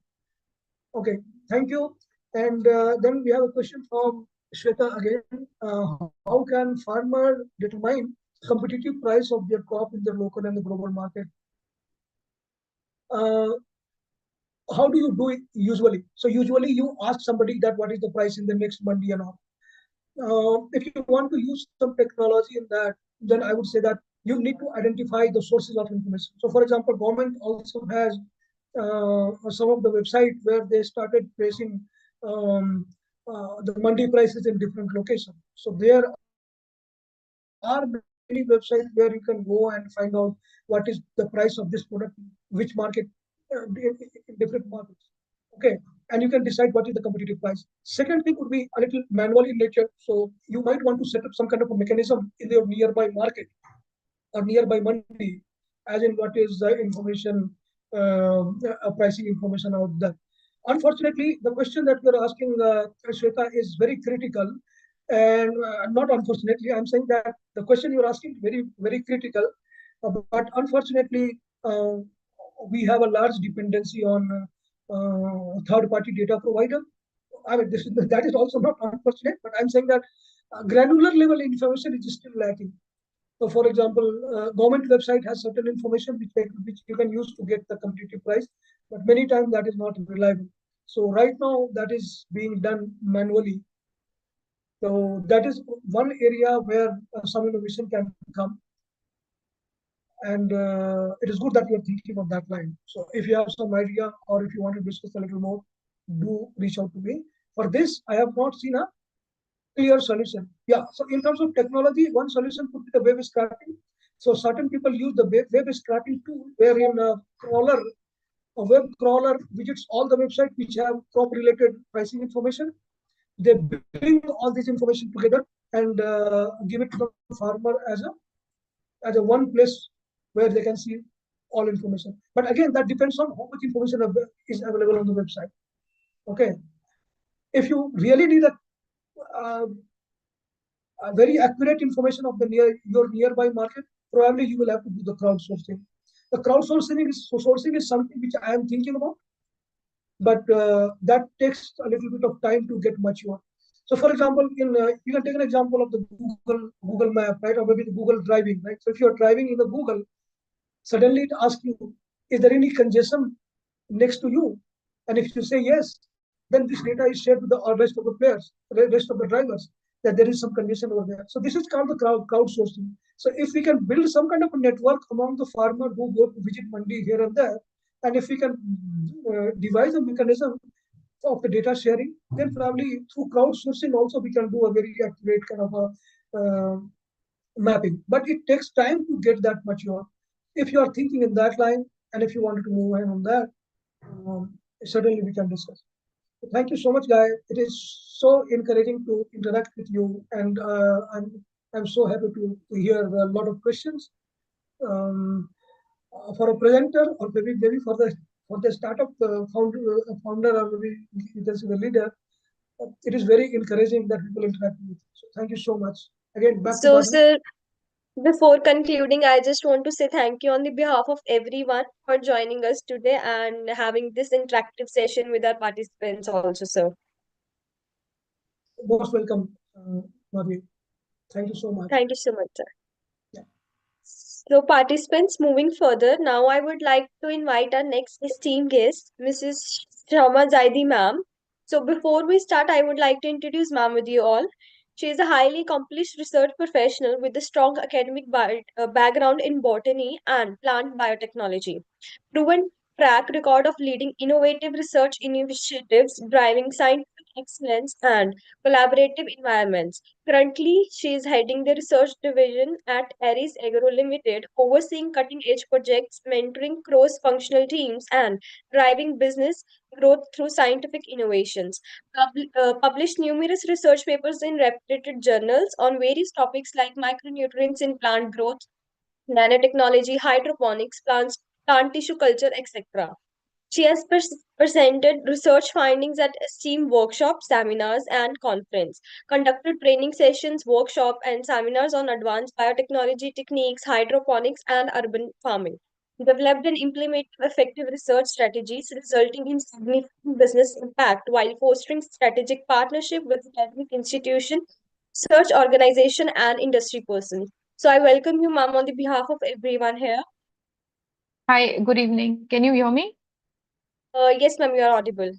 Okay, thank you. And then we have a question from Shweta again. How can farmer determine competitive price of their crop in the local and the global market? uh, how do you do it usually? So usually you ask somebody that what is the price in the next Monday and all. If you want to use some technology in that, then I would say that you need to identify the sources of information. So, for example, government also has some of the website where they started placing the Monday prices in different locations. So there are many websites where you can go and find out what is the price of this product, which market, in different markets. Okay, and you can decide what is the competitive price. Second thing would be a little manual in nature. So you might want to set up some kind of a mechanism in your nearby market or nearby Monday, as in what is the information, pricing information out there. Unfortunately, the question that you're asking, Shweta, is very critical. And not unfortunately, I'm saying that the question you're asking is very, very critical. But unfortunately, we have a large dependency on third-party data provider. I mean, that is also not unfortunate, but I'm saying that granular level information is still lacking. So, for example, government website has certain information which you can use to get the competitive price, but many times that is not reliable. So right now that is being done manually. So that is one area where some innovation can come, and it is good that you are thinking of that line. So if you have some idea or if you want to discuss a little more, do reach out to me. For this, I have not seen a clear solution. Yeah. So in terms of technology, one solution could be the web scraping. So certain people use the web scraping tool, wherein a web crawler visits all the websites which have crop related pricing information. They bring all this information together and give it to the farmer as a one place where they can see all information. But again, that depends on how much information is available on the website. Okay. If you really need uh, very accurate information of the your nearby market, probably you will have to do the crowdsourcing. The crowdsourcing is something which I am thinking about, but that takes a little bit of time to get mature. So, for example, in you can take an example of the Google Map, right, or maybe the Google Driving, right. So, if you are driving in the Google, suddenly it asks you, is there any congestion next to you? And if you say yes, then this data is shared with the rest of the players, the rest of the drivers, that there is some congestion over there. So this is called the crowdsourcing. So if we can build some kind of a network among the farmers who go to visit Mandi here and there, and if we can devise a mechanism of the data sharing, then probably through crowdsourcing also we can do a very accurate kind of a mapping. But it takes time to get that mature. If you are thinking in that line, and if you wanted to move ahead on that, certainly we can discuss. Thank you so much, Guy. It is so encouraging to interact with you, and I'm so happy to hear a lot of questions. Um, for a presenter, or maybe for the startup founder, or maybe you can say the leader, it is very encouraging that people interact with you. So thank you so much. Again, back to So, Madhav. sir, before concluding, I just want to say thank you on the behalf of everyone for joining us today and having this interactive session with our participants also, sir. Most welcome, Madhav. Thank you so much. Thank you so much, sir. Yeah. So, participants, moving further, now I would like to invite our next esteemed guest, Mrs. Shama Zaidi ma'am. So, before we start, I would like to introduce ma'am with you all. She is a highly accomplished research professional with a strong academic background in botany and plant biotechnology. Proven track record of leading innovative research initiatives, driving scientific excellence and collaborative environments. Currently, she is heading the research division at Aries Agro Limited, overseeing cutting edge projects, mentoring cross functional teams, and driving business growth through scientific innovations. Published numerous research papers in reputed journals on various topics like micronutrients in plant growth, nanotechnology, hydroponics, plant tissue culture, etc. She has presented research findings at STEAM workshops, seminars, and conference, conducted training sessions, workshop, and seminars on advanced biotechnology techniques, hydroponics, and urban farming. Developed and implemented effective research strategies, resulting in significant business impact while fostering strategic partnership with academic institution, research organization, and industry persons. So I welcome you, ma'am, on the behalf of everyone here. Hi, good evening. Can you hear me? Yes, ma'am, you are audible.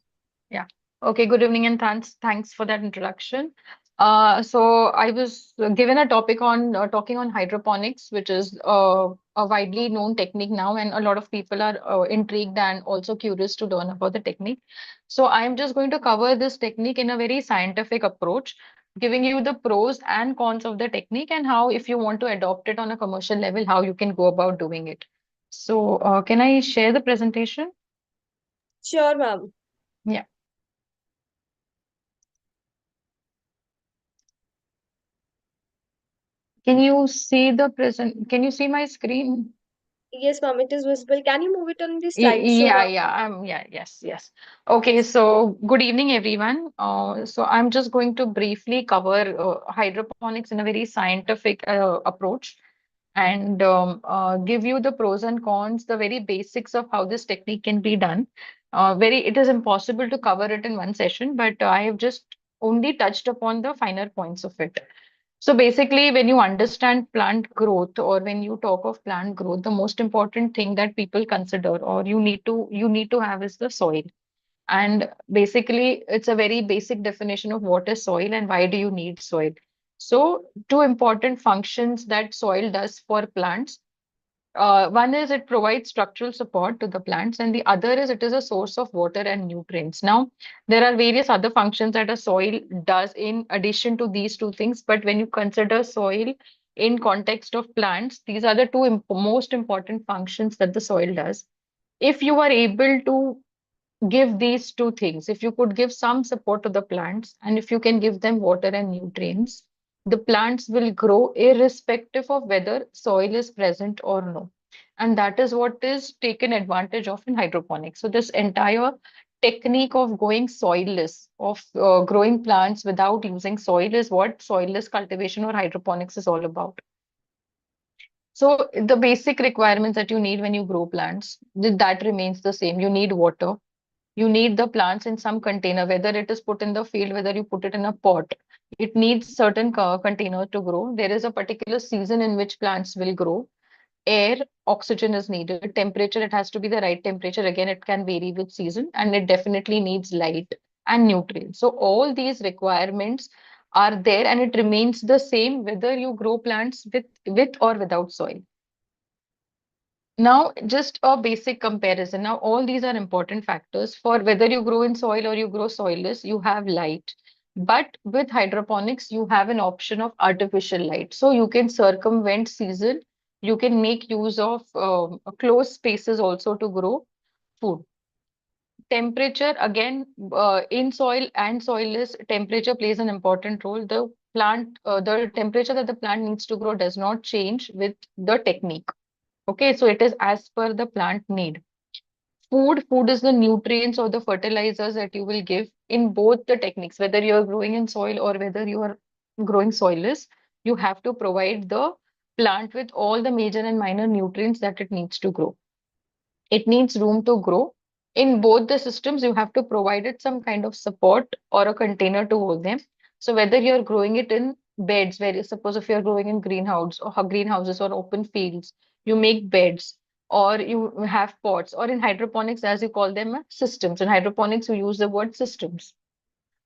Yeah. Okay, good evening and thanks for that introduction. So I was given a topic on talking on hydroponics, which is a widely known technique now, and a lot of people are intrigued and also curious to learn about the technique. So I'm just going to cover this technique in a very scientific approach, giving you the pros and cons of the technique and how, if you want to adopt it on a commercial level, how you can go about doing it. So can I share the presentation? Sure, ma'am. Yeah. Can you see the present? Can you see my screen? Yes, ma'am, it is visible. Can you move it on the slideshow, Yeah, ma'am? yeah, yeah, yes, yes. Okay, so good evening, everyone. So I'm just going to briefly cover hydroponics in a very scientific approach and give you the pros and cons, the very basics of how this technique can be done. It is impossible to cover it in one session, but I have just only touched upon the finer points of it. So basically, when you understand plant growth or when you talk of plant growth, the most important thing that people consider or you need to have is the soil. And basically, it's a very basic definition of what is soil and why do you need soil. So two important functions that soil does for plants. One is it provides structural support to the plants, and the other is it is a source of water and nutrients. Now, there are various other functions that a soil does in addition to these two things, but when you consider soil in context of plants, these are the two most important functions that the soil does. If you are able to give these two things, if you could give some support to the plants and if you can give them water and nutrients, the plants will grow irrespective of whether soil is present or no. And that is what is taken advantage of in hydroponics. So this entire technique of going soilless, of growing plants without using soil is what soilless cultivation or hydroponics is all about. So the basic requirements that you need when you grow plants, that remains the same. You need water, you need the plants in some container, whether it is put in the field, whether you put it in a pot. It needs certain container to grow. There is a particular season in which plants will grow. Air, oxygen is needed. Temperature, it has to be the right temperature. Again, it can vary with season, and it definitely needs light and nutrients. So all these requirements are there, and it remains the same whether you grow plants with or without soil. Now, just a basic comparison. Now, all these are important factors for whether you grow in soil or you grow soilless, you have light. But with hydroponics, you have an option of artificial light. So you can circumvent season. You can make use of closed spaces also to grow food. Temperature, again, in soil and soilless, temperature plays an important role. The temperature that the plant needs to grow does not change with the technique. Okay, so it is as per the plant need. Food is the nutrients or the fertilizers that you will give in both the techniques, whether you are growing in soil or whether you are growing soilless. You have to provide the plant with all the major and minor nutrients that it needs to grow. It needs room to grow. In both the systems, you have to provide it some kind of support or a container to hold them. So whether you're growing it in beds, where suppose if you're growing in greenhouses or open fields, you make beds or you have pots, or in hydroponics, as you call them, systems. In hydroponics, you use the word systems.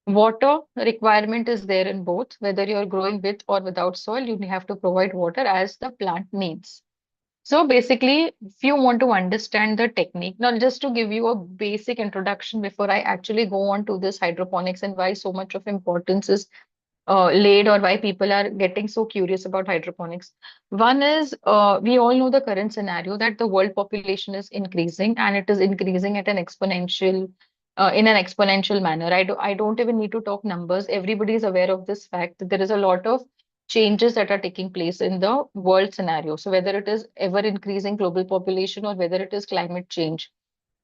Water requirement is there in both, whether you're growing with or without soil, you have to provide water as the plant needs. So basically, if you want to understand the technique, now just to give you a basic introduction before I actually go on to this hydroponics and why so much of importance is laid or why people are getting so curious about hydroponics. One is we all know the current scenario that the world population is increasing and it is increasing at an exponential in an exponential manner. I don't even need to talk numbers. Everybody is aware of this fact that there is a lot of changes that are taking place in the world scenario. So whether it is ever increasing global population or whether it is climate change,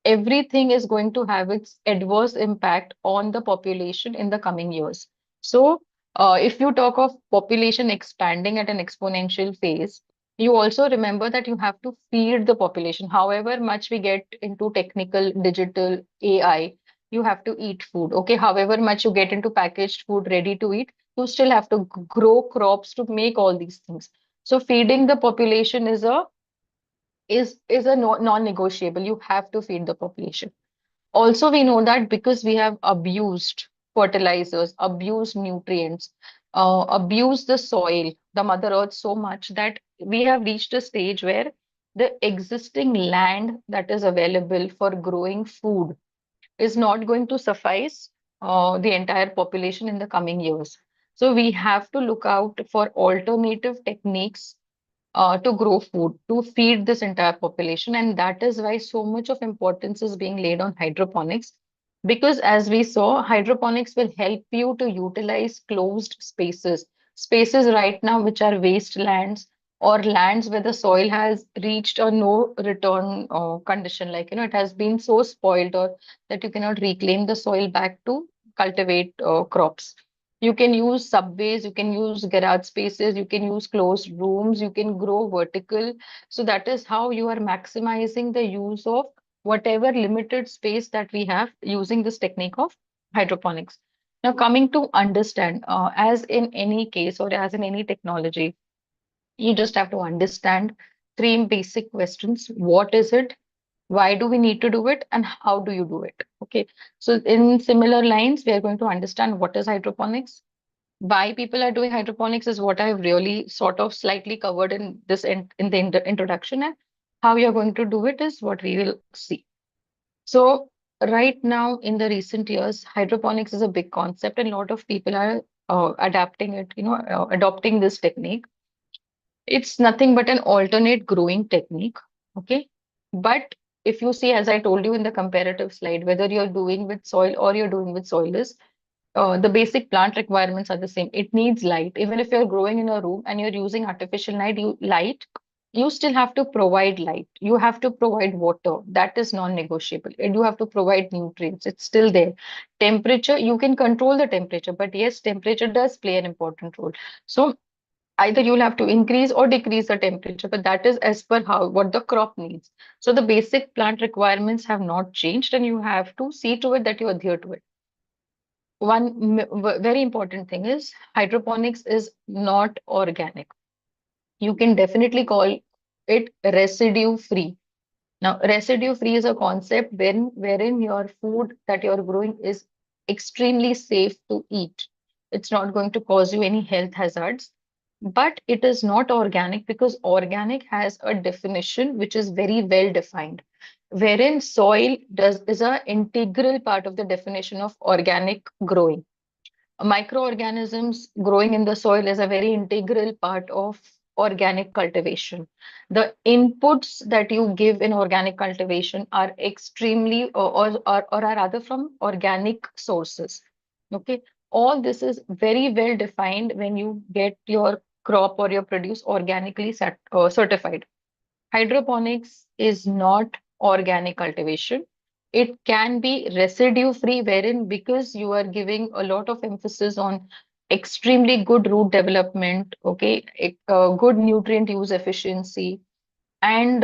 everything is going to have its adverse impact on the population in the coming years. So, if you talk of population expanding at an exponential phase, you also remember that you have to feed the population. However much we get into technical, digital, AI, you have to eat food. Okay, however much you get into packaged food, ready to eat, you still have to grow crops to make all these things. So, feeding the population is a is a non-negotiable. You have to feed the population. Also, we know that because we have abused fertilizers, abused nutrients, abused the soil, the Mother Earth so much that we have reached a stage where the existing land that is available for growing food is not going to suffice the entire population in the coming years. So we have to look out for alternative techniques to grow food, to feed this entire population. And that is why so much of importance is being laid on hydroponics. Because as we saw, hydroponics will help you to utilize closed spaces, spaces right now which are wastelands or lands where the soil has reached a no return condition, like, it has been so spoiled or that you cannot reclaim the soil back to cultivate crops. You can use subways, you can use garage spaces, you can use closed rooms, you can grow vertical. So that is how you are maximizing the use of whatever limited space that we have using this technique of hydroponics. Now, coming to understand, as in any case or as in any technology, you just have to understand three basic questions. What is it? Why do we need to do it? And how do you do it? Okay. So in similar lines, we are going to understand what is hydroponics, why people are doing hydroponics is what I've really sort of slightly covered in this in the introduction, and how you're going to do it is what we will see. So right now in the recent years, hydroponics is a big concept, and a lot of people are adapting it, adopting this technique. It's nothing but an alternate growing technique, okay? But if you see, as I told you in the comparative slide, whether you're doing with soil or you're doing with soilless, the basic plant requirements are the same. It needs light. Even if you're growing in a room and you're using artificial light, you still have to provide light. You have to provide water. That is non-negotiable. And you have to provide nutrients. It's still there. Temperature, you can control the temperature, but yes, temperature does play an important role. So either you'll have to increase or decrease the temperature, but that is as per how what the crop needs. So the basic plant requirements have not changed, and you have to see to it that you adhere to it. One very important thing is hydroponics is not organic. You can definitely call it residue free. Now, residue free is a concept wherein your food that you're growing is extremely safe to eat. It's not going to cause you any health hazards, but it is not organic because organic has a definition which is very well defined, wherein soil does is an integral part of the definition of organic growing. Microorganisms growing in the soil is a very integral part of organic cultivation. The inputs that you give in organic cultivation are extremely or are rather from organic sources. Okay. All this is very well defined when you get your crop or your produce organically certified. Hydroponics is not organic cultivation. It can be residue free, wherein because you are giving a lot of emphasis on extremely good root development, okay, good nutrient use efficiency, and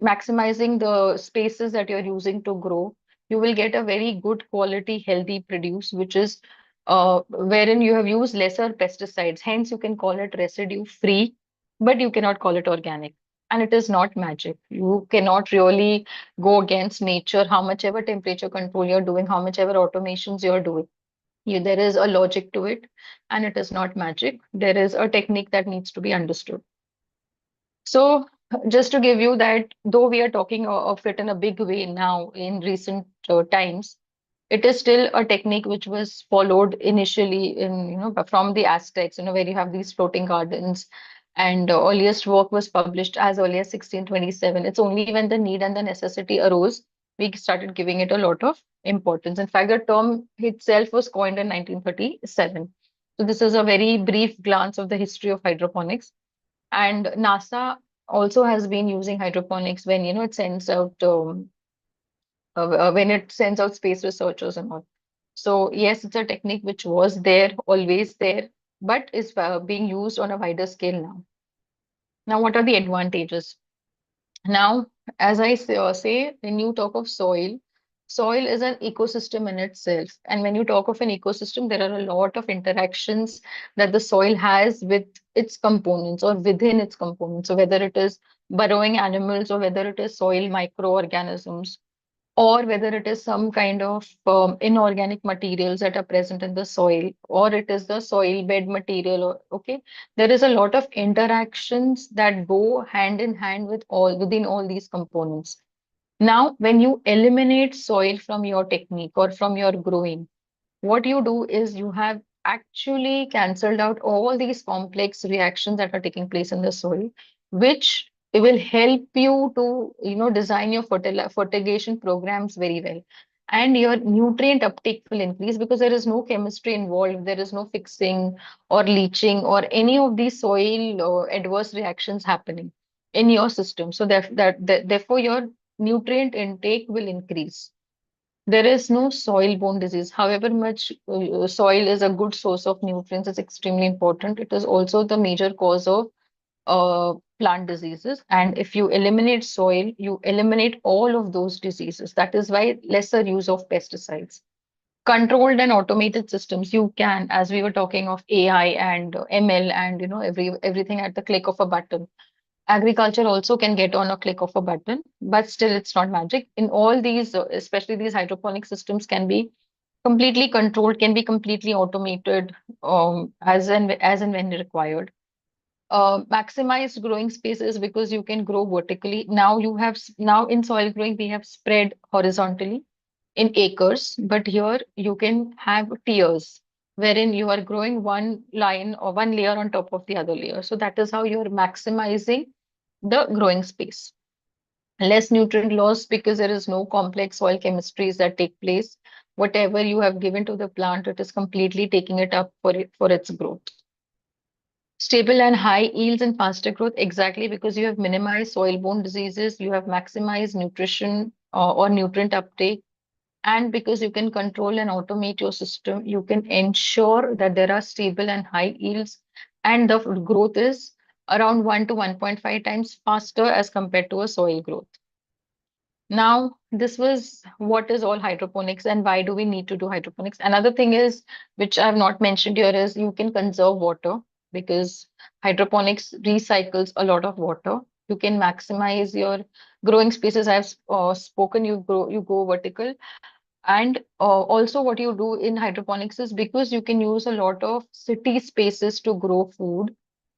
maximizing the spaces that you're using to grow, you will get a very good quality, healthy produce, which is wherein you have used lesser pesticides. Hence, you can call it residue free, but you cannot call it organic. And it is not magic. You cannot really go against nature, how much ever temperature control you're doing, how much ever automations you're doing. There is a logic to it, and it is not magic. There is a technique that needs to be understood. So, just to give you that, though we are talking of it in a big way now in recent times, it is still a technique which was followed initially in, from the Aztecs, where you have these floating gardens. And earliest work was published as early as 1627. It's only when the need and the necessity arose, we started giving it a lot of importance. In fact, the term itself was coined in 1937. So, this is a very brief glance of the history of hydroponics. And NASA also has been using hydroponics when it sends out when it sends out space researchers and all. So yes, it's a technique which was there, always there, but is being used on a wider scale now. Now, what are the advantages? Now, as I say, when you talk of soil, soil is an ecosystem in itself. And when you talk of an ecosystem, there are a lot of interactions that the soil has with its components or within its components. So whether it is burrowing animals, or whether it is soil microorganisms, or whether it is some kind of inorganic materials that are present in the soil, or it is the soil bed material. Or, okay, there is a lot of interactions that go hand in hand with all within all these components. Now, when you eliminate soil from your technique or from your growing, what you do is you have actually cancelled out all these complex reactions that are taking place in the soil, which will help you to, design your fertigation programs very well. And your nutrient uptake will increase because there is no chemistry involved, there is no fixing or leaching or any of these soil adverse reactions happening in your system. So therefore your nutrient intake will increase. There is no soil-borne disease. However much soil is a good source of nutrients, it's extremely important. It is also the major cause of plant diseases. And if you eliminate soil, you eliminate all of those diseases. That is why lesser use of pesticides. Controlled and automated systems, you can, as we were talking of AI and ML and everything at the click of a button. Agriculture also can get on a click of a button, but still it's not magic. In all these, especially these hydroponic systems can be completely controlled, can be completely automated as and when required. Maximized growing spaces because you can grow vertically. Now now in soil growing we have spread horizontally in acres, but here you can have tiers wherein you are growing one line or one layer on top of the other layer. So that is how you're maximizing the growing space. Less nutrient loss because there is no complex soil chemistries that take place. Whatever you have given to the plant, it is completely taking it up for its growth. Stable and high yields and faster growth, exactly because you have minimized soil-borne diseases, you have maximized nutrition or nutrient uptake, and because you can control and automate your system, you can ensure that there are stable and high yields, and the growth is around 1 to 1.5 times faster as compared to a soil growth. Now, this was what is all hydroponics and why do we need to do hydroponics. Another thing is, which I have not mentioned here, is you can conserve water because hydroponics recycles a lot of water. You can maximize your growing spaces. I've spoken, you go vertical. And also what you do in hydroponics is because you can use a lot of city spaces to grow food,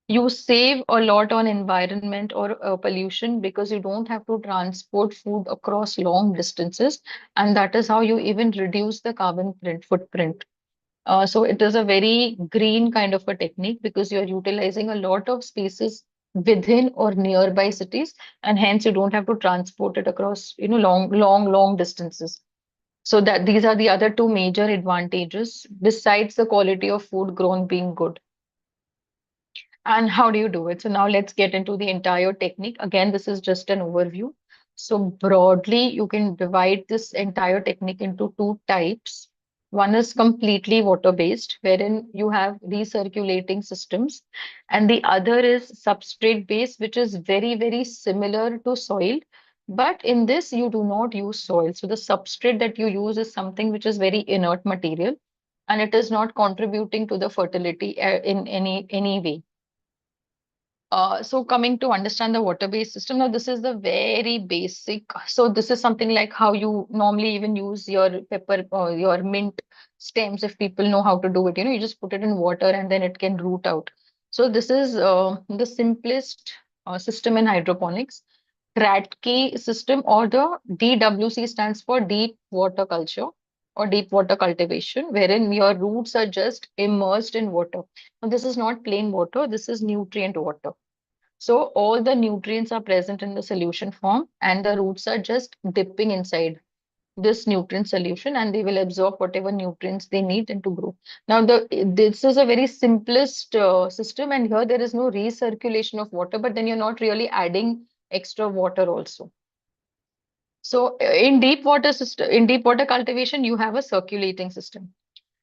you save a lot on environment or pollution because you don't have to transport food across long distances. And that is how you even reduce the carbon footprint. So it is a very green kind of a technique because you're utilizing a lot of spaces within or nearby cities, and hence you don't have to transport it across, long distances. So that these are the other two major advantages besides the quality of food grown being good. And how do you do it? So now let's get into the entire technique. Again, this is just an overview. So broadly, you can divide this entire technique into two types. One is completely water-based, wherein you have recirculating systems, and the other is substrate-based, which is very, very similar to soil. But in this, you do not use soil. So the substrate that you use is something which is very inert material, and it is not contributing to the fertility in any way. So coming to understand the water-based system, now this is the very basic. So this is something like how you normally even use your pepper or your mint stems. If people know how to do it, you just put it in water and then it can root out. So this is the simplest system in hydroponics. Kratky system, or the DWC stands for deep water culture or deep water cultivation, wherein your roots are just immersed in water. Now this is not plain water, this is nutrient water. So all the nutrients are present in the solution form, and the roots are just dipping inside this nutrient solution, and they will absorb whatever nutrients they need and to grow. Now, this is a very simplest system, and here there is no recirculation of water, but then you're not really adding extra water also. So in deep water cultivation, you have a circulating system.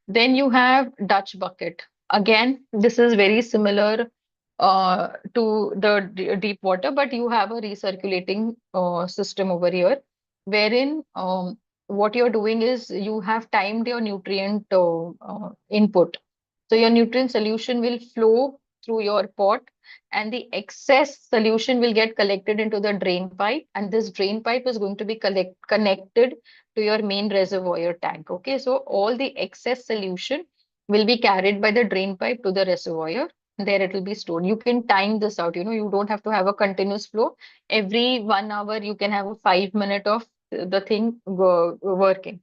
Then you have Dutch bucket. Again, this is very similar to the deep water, but you have a recirculating system over here, wherein what you're doing is you have timed your nutrient input. So your nutrient solution will flow through your pot, and the excess solution will get collected into the drain pipe, and this drain pipe is going to be connected to your main reservoir tank. Okay, so all the excess solution will be carried by the drain pipe to the reservoir. There it will be stored. You can time this out. You don't have to have a continuous flow. Every 1 hour, you can have a 5 minute of the thing working.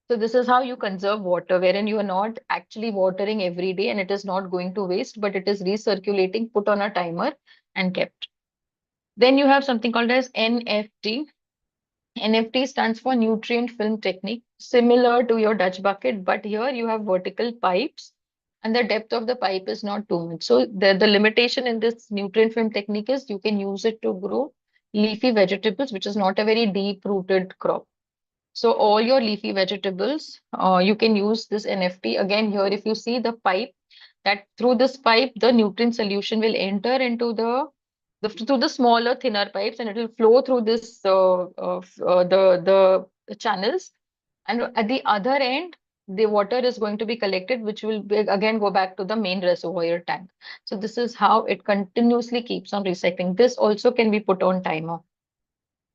So this is how you conserve water, wherein you are not actually watering every day and it is not going to waste, but it is recirculating, put on a timer and kept. Then you have something called as NFT. NFT stands for nutrient film technique, similar to your Dutch bucket, but here you have vertical pipes and the depth of the pipe is not too much. So the limitation in this nutrient film technique is you can use it to grow leafy vegetables, which is not a very deep rooted crop. So all your leafy vegetables, you can use this NFT. Again, here, if you see the pipe, that through this pipe, the nutrient solution will enter into through the smaller, thinner pipes, and it will flow through this the channels. And at the other end, the water is going to be collected, which will again go back to the main reservoir tank. So this is how it continuously keeps on recycling. This also can be put on timer.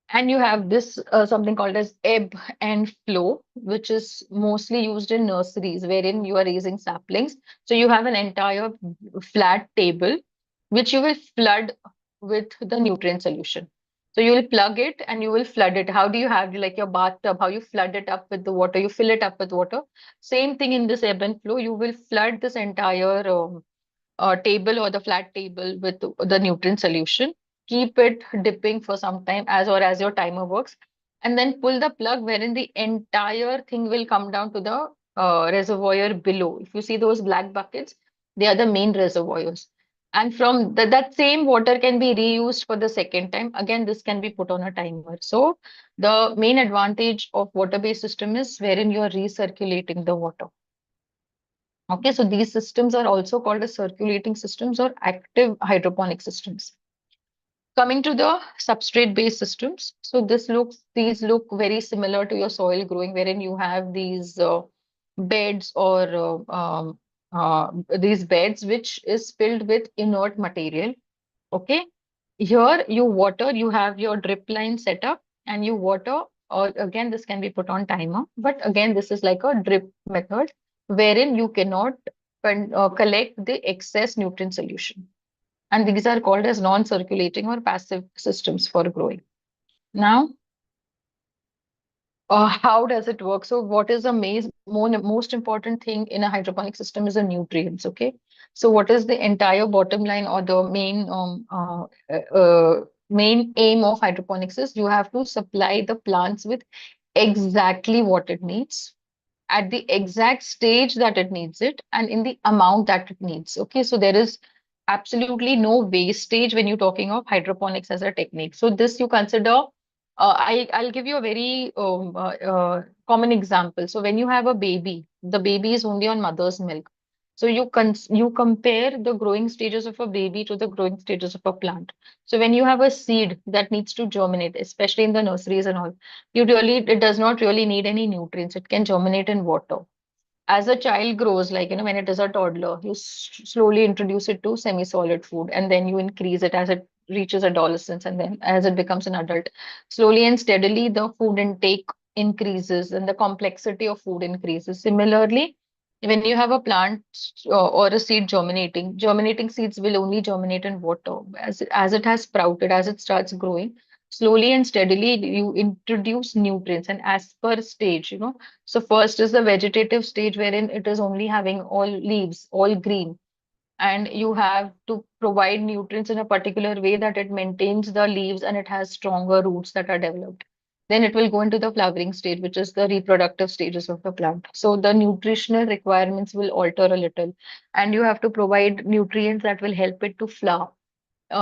And you have this something called as ebb and flow, which is mostly used in nurseries wherein you are raising saplings. So you have an entire flat table, which you will flood with the nutrient solution. So you will plug it and you will flood it. How do you have like your bathtub, how you flood it up with the water, you fill it up with water. Same thing in this ebb and flow, you will flood this entire table or the flat table with the nutrient solution. Keep it dipping for some time as your timer works, and then pull the plug wherein the entire thing will come down to the reservoir below. If you see those black buckets, they are the main reservoirs. And from that same water can be reused for the second time. Again, this can be put on a timer. So the main advantage of water-based system is wherein you are recirculating the water. Okay, so these systems are also called as circulating systems or active hydroponic systems. Coming to the substrate-based systems, so these look very similar to your soil growing, wherein you have these beds or these beds which is filled with inert material. Okay, here you water, you have your drip line set up, and you water. Or again, this can be put on timer, but again, this is like a drip method wherein you cannot collect the excess nutrient solution. And these are called as non-circulating or passive systems for growing. Now, how does it work? So what is the most important thing in a hydroponic system is the nutrients, okay? So what is the entire bottom line or the main aim of hydroponics is you have to supply the plants with exactly what it needs at the exact stage that it needs it and in the amount that it needs. Okay, so there is absolutely no wastage when you're talking of hydroponics as a technique. So this you consider, I'll give you a very common example. So when you have a baby, the baby is only on mother's milk. So you compare the growing stages of a baby to the growing stages of a plant. So when you have a seed that needs to germinate, especially in the nurseries and all, it does not really need any nutrients. It can germinate in water. As a child grows, like, when it is a toddler, you slowly introduce it to semi-solid food, and then you increase it as it reaches adolescence, and then as it becomes an adult. Slowly and steadily, the food intake increases and the complexity of food increases. Similarly, when you have a plant or a seed germinating seeds will only germinate in water. As it has sprouted, as it starts growing, slowly and steadily, you introduce nutrients, and as per stage, so first is the vegetative stage wherein it is only having all leaves, all green, and you have to provide nutrients in a particular way that it maintains the leaves and it has stronger roots that are developed. Then it will go into the flowering stage, which is the reproductive stages of the plant. So the nutritional requirements will alter a little, and you have to provide nutrients that will help it to flower,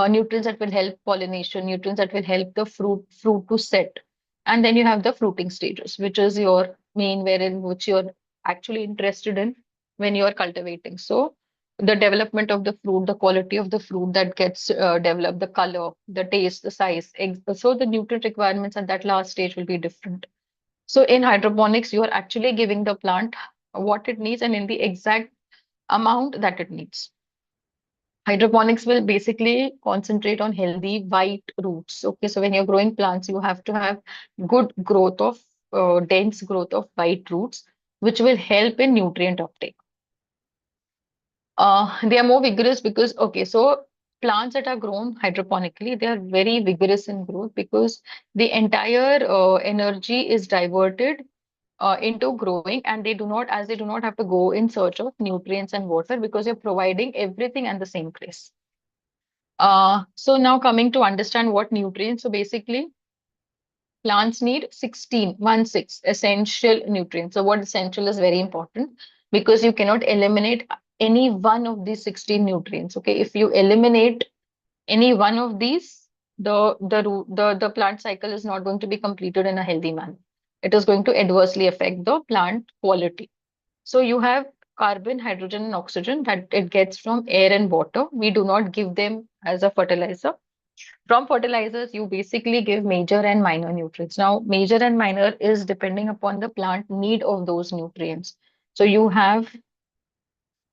nutrients that will help pollination, nutrients that will help the fruit to set. And then you have the fruiting stages, which is your main wherein which you're actually interested in when you're cultivating. So the development of the fruit, the quality of the fruit that gets developed, the color, the taste, the size. So the nutrient requirements at that last stage will be different. So in hydroponics, you are actually giving the plant what it needs and in the exact amount that it needs. Hydroponics will basically concentrate on healthy white roots. Okay, so when you're growing plants, you have to have good growth of dense growth of white roots, which will help in nutrient uptake. They are more vigorous because, okay, so plants that are grown hydroponically, they are very vigorous in growth because the entire energy is diverted into growing, and they do not, as they do not have to go in search of nutrients and water because you're providing everything in the same place. So now coming to understand what nutrients. So basically, plants need 16 essential nutrients. So what essential is very important because you cannot eliminate any one of these 16 nutrients. Okay, if you eliminate any one of these, the plant cycle is not going to be completed in a healthy manner. It is going to adversely affect the plant quality. So you have carbon, hydrogen, and oxygen that it gets from air and water. We do not give them as a fertilizer. From fertilizers, you basically give major and minor nutrients. Now, major and minor is depending upon the plant need of those nutrients. So you have,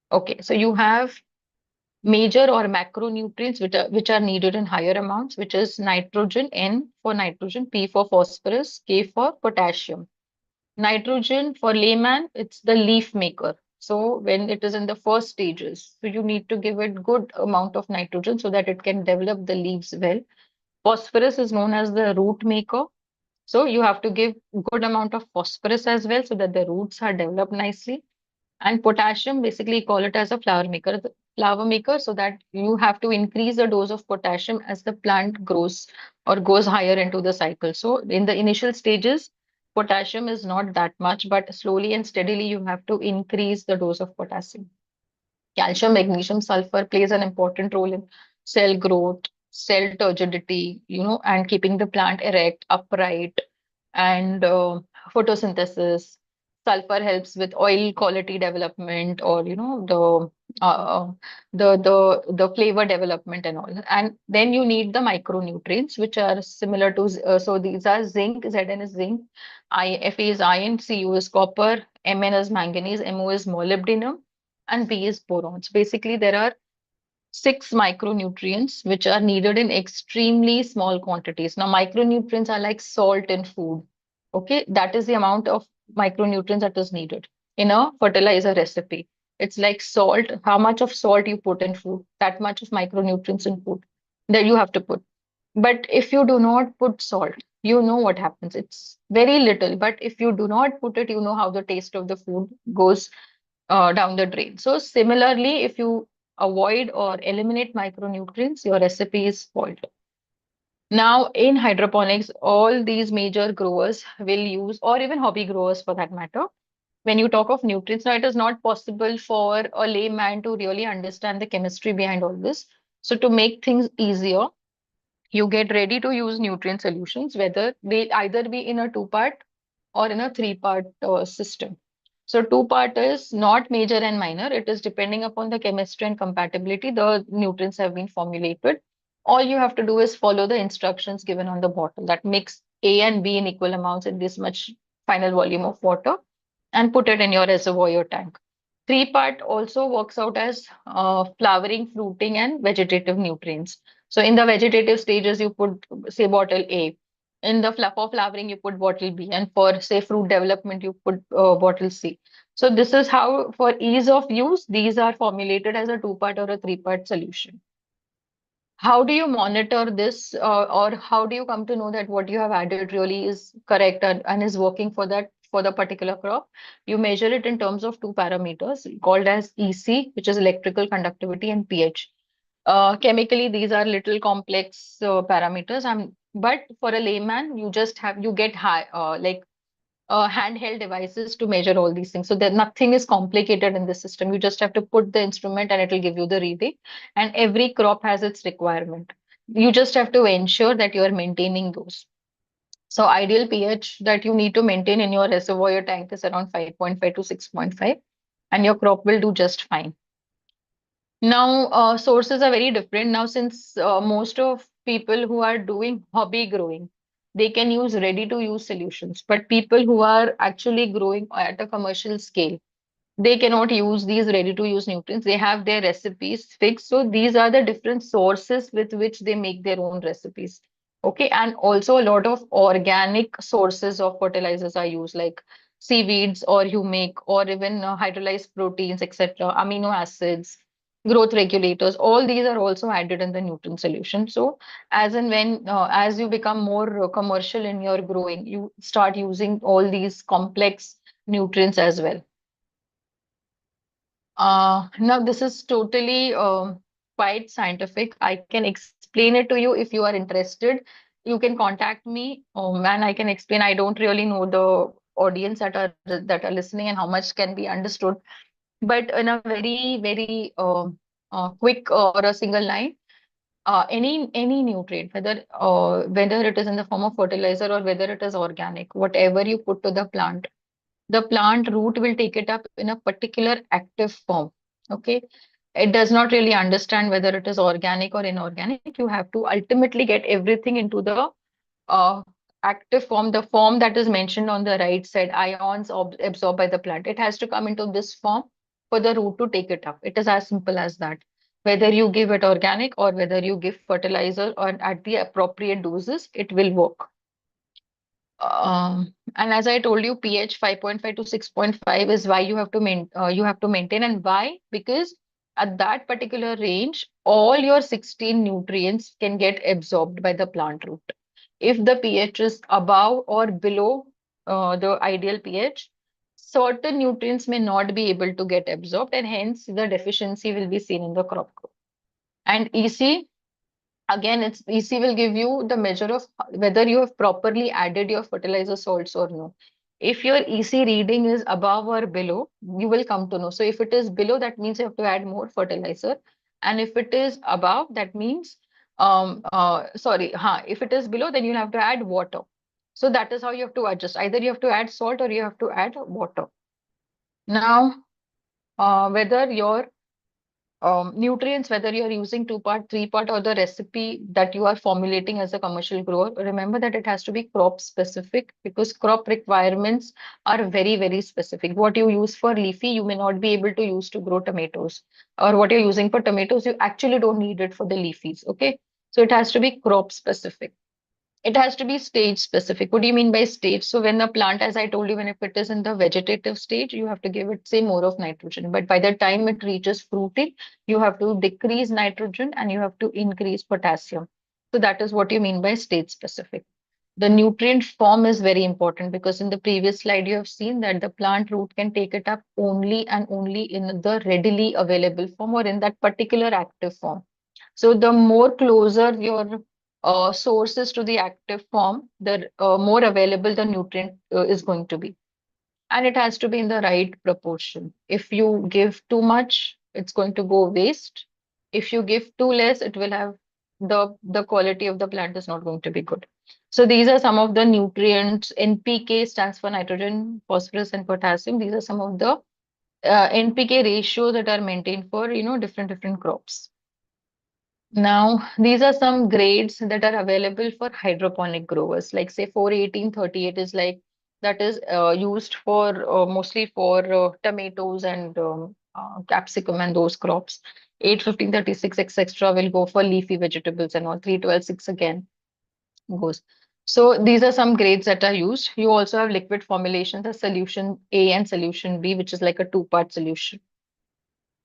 okay, so you have major or macronutrients which are needed in higher amounts, which is nitrogen, N for nitrogen, P for phosphorus, K for potassium. Nitrogen for layman, it's the leaf maker. So when it is in the first stages, so you need to give it good amount of nitrogen so that it can develop the leaves well. Phosphorus is known as the root maker. So you have to give good amount of phosphorus as well so that the roots are developed nicely. And potassium, basically call it as a flower maker, so that you have to increase the dose of potassium as the plant grows or goes higher into the cycle. So in the initial stages, potassium is not that much, but slowly and steadily you have to increase the dose of potassium. Calcium, magnesium, sulfur plays an important role in cell growth, cell turgidity, and keeping the plant erect, upright, and photosynthesis. Sulfur helps with oil quality development, or the flavor development and all. And then you need the micronutrients, which are similar to so these are zinc. Zn is zinc, Fe is iron, Cu is copper, Mn is manganese, Mo is molybdenum, and B is borons. Basically, there are six micronutrients which are needed in extremely small quantities. Now, micronutrients are like salt in food. Okay, that is the amount of micronutrients that is needed in a fertilizer recipe. It's like salt, how much of salt you put in food, that much of micronutrients in food that you have to put. But if you do not put salt, you know what happens. It's very little, but if you do not put it, you know how the taste of the food goes down the drain. So similarly, if you avoid or eliminate micronutrients, your recipe is spoiled. Now, in hydroponics, all these major growers will use, or even hobby growers for that matter, when you talk of nutrients, now it is not possible for a layman to really understand the chemistry behind all this. So to make things easier, you get ready to use nutrient solutions, whether they either be in a two-part or in a three-part system. So two-part is not major and minor. It is depending upon the chemistry and compatibility. The nutrients have been formulated. All you have to do is follow the instructions given on the bottle that mix A and B in equal amounts in this much final volume of water and put it in your reservoir or tank. Three-part also works out as flowering, fruiting, and vegetative nutrients. So in the vegetative stages, you put, say, bottle A. In the for flowering, you put bottle B. And for, say, fruit development, you put bottle C. So this is how, for ease of use, these are formulated as a two-part or a three-part solution. How do you monitor this, or how do you come to know that what you have added really is correct and is working for that for the particular crop? You measure it in terms of two parameters called as EC, which is electrical conductivity, and pH. Chemically, these are little complex parameters. But for a layman, you get high handheld devices to measure all these things. So that nothing is complicated in the system. You just have to put the instrument and it will give you the reading. And every crop has its requirement. You just have to ensure that you are maintaining those. So ideal pH that you need to maintain in your reservoir tank is around 5.5 to 6.5, and your crop will do just fine. Now, sources are very different. Now, since most of people who are doing hobby growing, they can use ready to use solutions. But people who are actually growing at a commercial scale, They cannot use these ready to use nutrients. They have their recipes fixed. So these are the different sources with which they make their own recipes. Okay. And also a lot of organic sources of fertilizers are used, like seaweeds or humic or even hydrolyzed proteins, etc., amino acids, growth regulators. All these are also added in the nutrient solution. So as and when as you become more commercial in your growing, you start using all these complex nutrients as well. Now, this is totally quite scientific. I can explain it to you if you are interested. You can contact me, and I can explain. I don't really know the audience that are listening and how much can be understood, but in a very very quick or a single line, any nutrient, whether it is in the form of fertilizer or whether it is organic, whatever you put to the plant root will take it up in a particular active form. Okay. It does not really understand whether it is organic or inorganic. You have to ultimately get everything into the uh, active form, the form that is mentioned on the right side, ions absorbed by the plant. It has to come into this form for the root to take it up. It is as simple as that. Whether you give it organic or whether you give fertilizer or at the appropriate doses, it will work. And as I told you, pH 5.5 to 6.5 is why you have to maintain, and why? Because at that particular range, all your 16 nutrients can get absorbed by the plant root. If the pH is above or below the ideal pH, certain nutrients may not be able to get absorbed, and hence the deficiency will be seen in the crop growth. And EC, again, it's EC will give you the measure of whether you have properly added your fertilizer salts or no. If your EC reading is above or below, you will come to know. So if it is below, that means you have to add more fertilizer. And if it is above, that means if it is below, then you'll have to add water. So that is how you have to adjust. Either you have to add salt or you have to add water. Now, whether your nutrients, whether you're using two part, three part, or the recipe that you are formulating as a commercial grower, remember that it has to be crop specific, because crop requirements are very, very specific. What you use for leafy, you may not be able to use to grow tomatoes, or what you're using for tomatoes, you actually don't need it for the leafies. Okay. So it has to be crop specific. It has to be stage specific. What do you mean by stage? So when the plant, as I told you, when if it is in the vegetative stage, you have to give it, say, more of nitrogen. But by the time it reaches fruiting, you have to decrease nitrogen and you have to increase potassium. So that is what you mean by stage specific. The nutrient form is very important, because in the previous slide you have seen that the plant root can take it up only and only in the readily available form or in that particular active form. So the more closer your sources to the active form, the more available the nutrient is going to be. And it has to be in the right proportion. If you give too much, it's going to go waste. If you give too less, it will have the quality of the plant is not going to be good. So these are some of the nutrients. NPK stands for nitrogen, phosphorus, and potassium. These are some of the NPK ratios that are maintained for different crops. Now, these are some grades that are available for hydroponic growers. Like say 41838 is like that is used for mostly for tomatoes and capsicum and those crops. 81536 etc. will go for leafy vegetables, and all 3126 again goes. So these are some grades that are used. You also have liquid formulations, a solution A and solution B, which is like a two-part solution.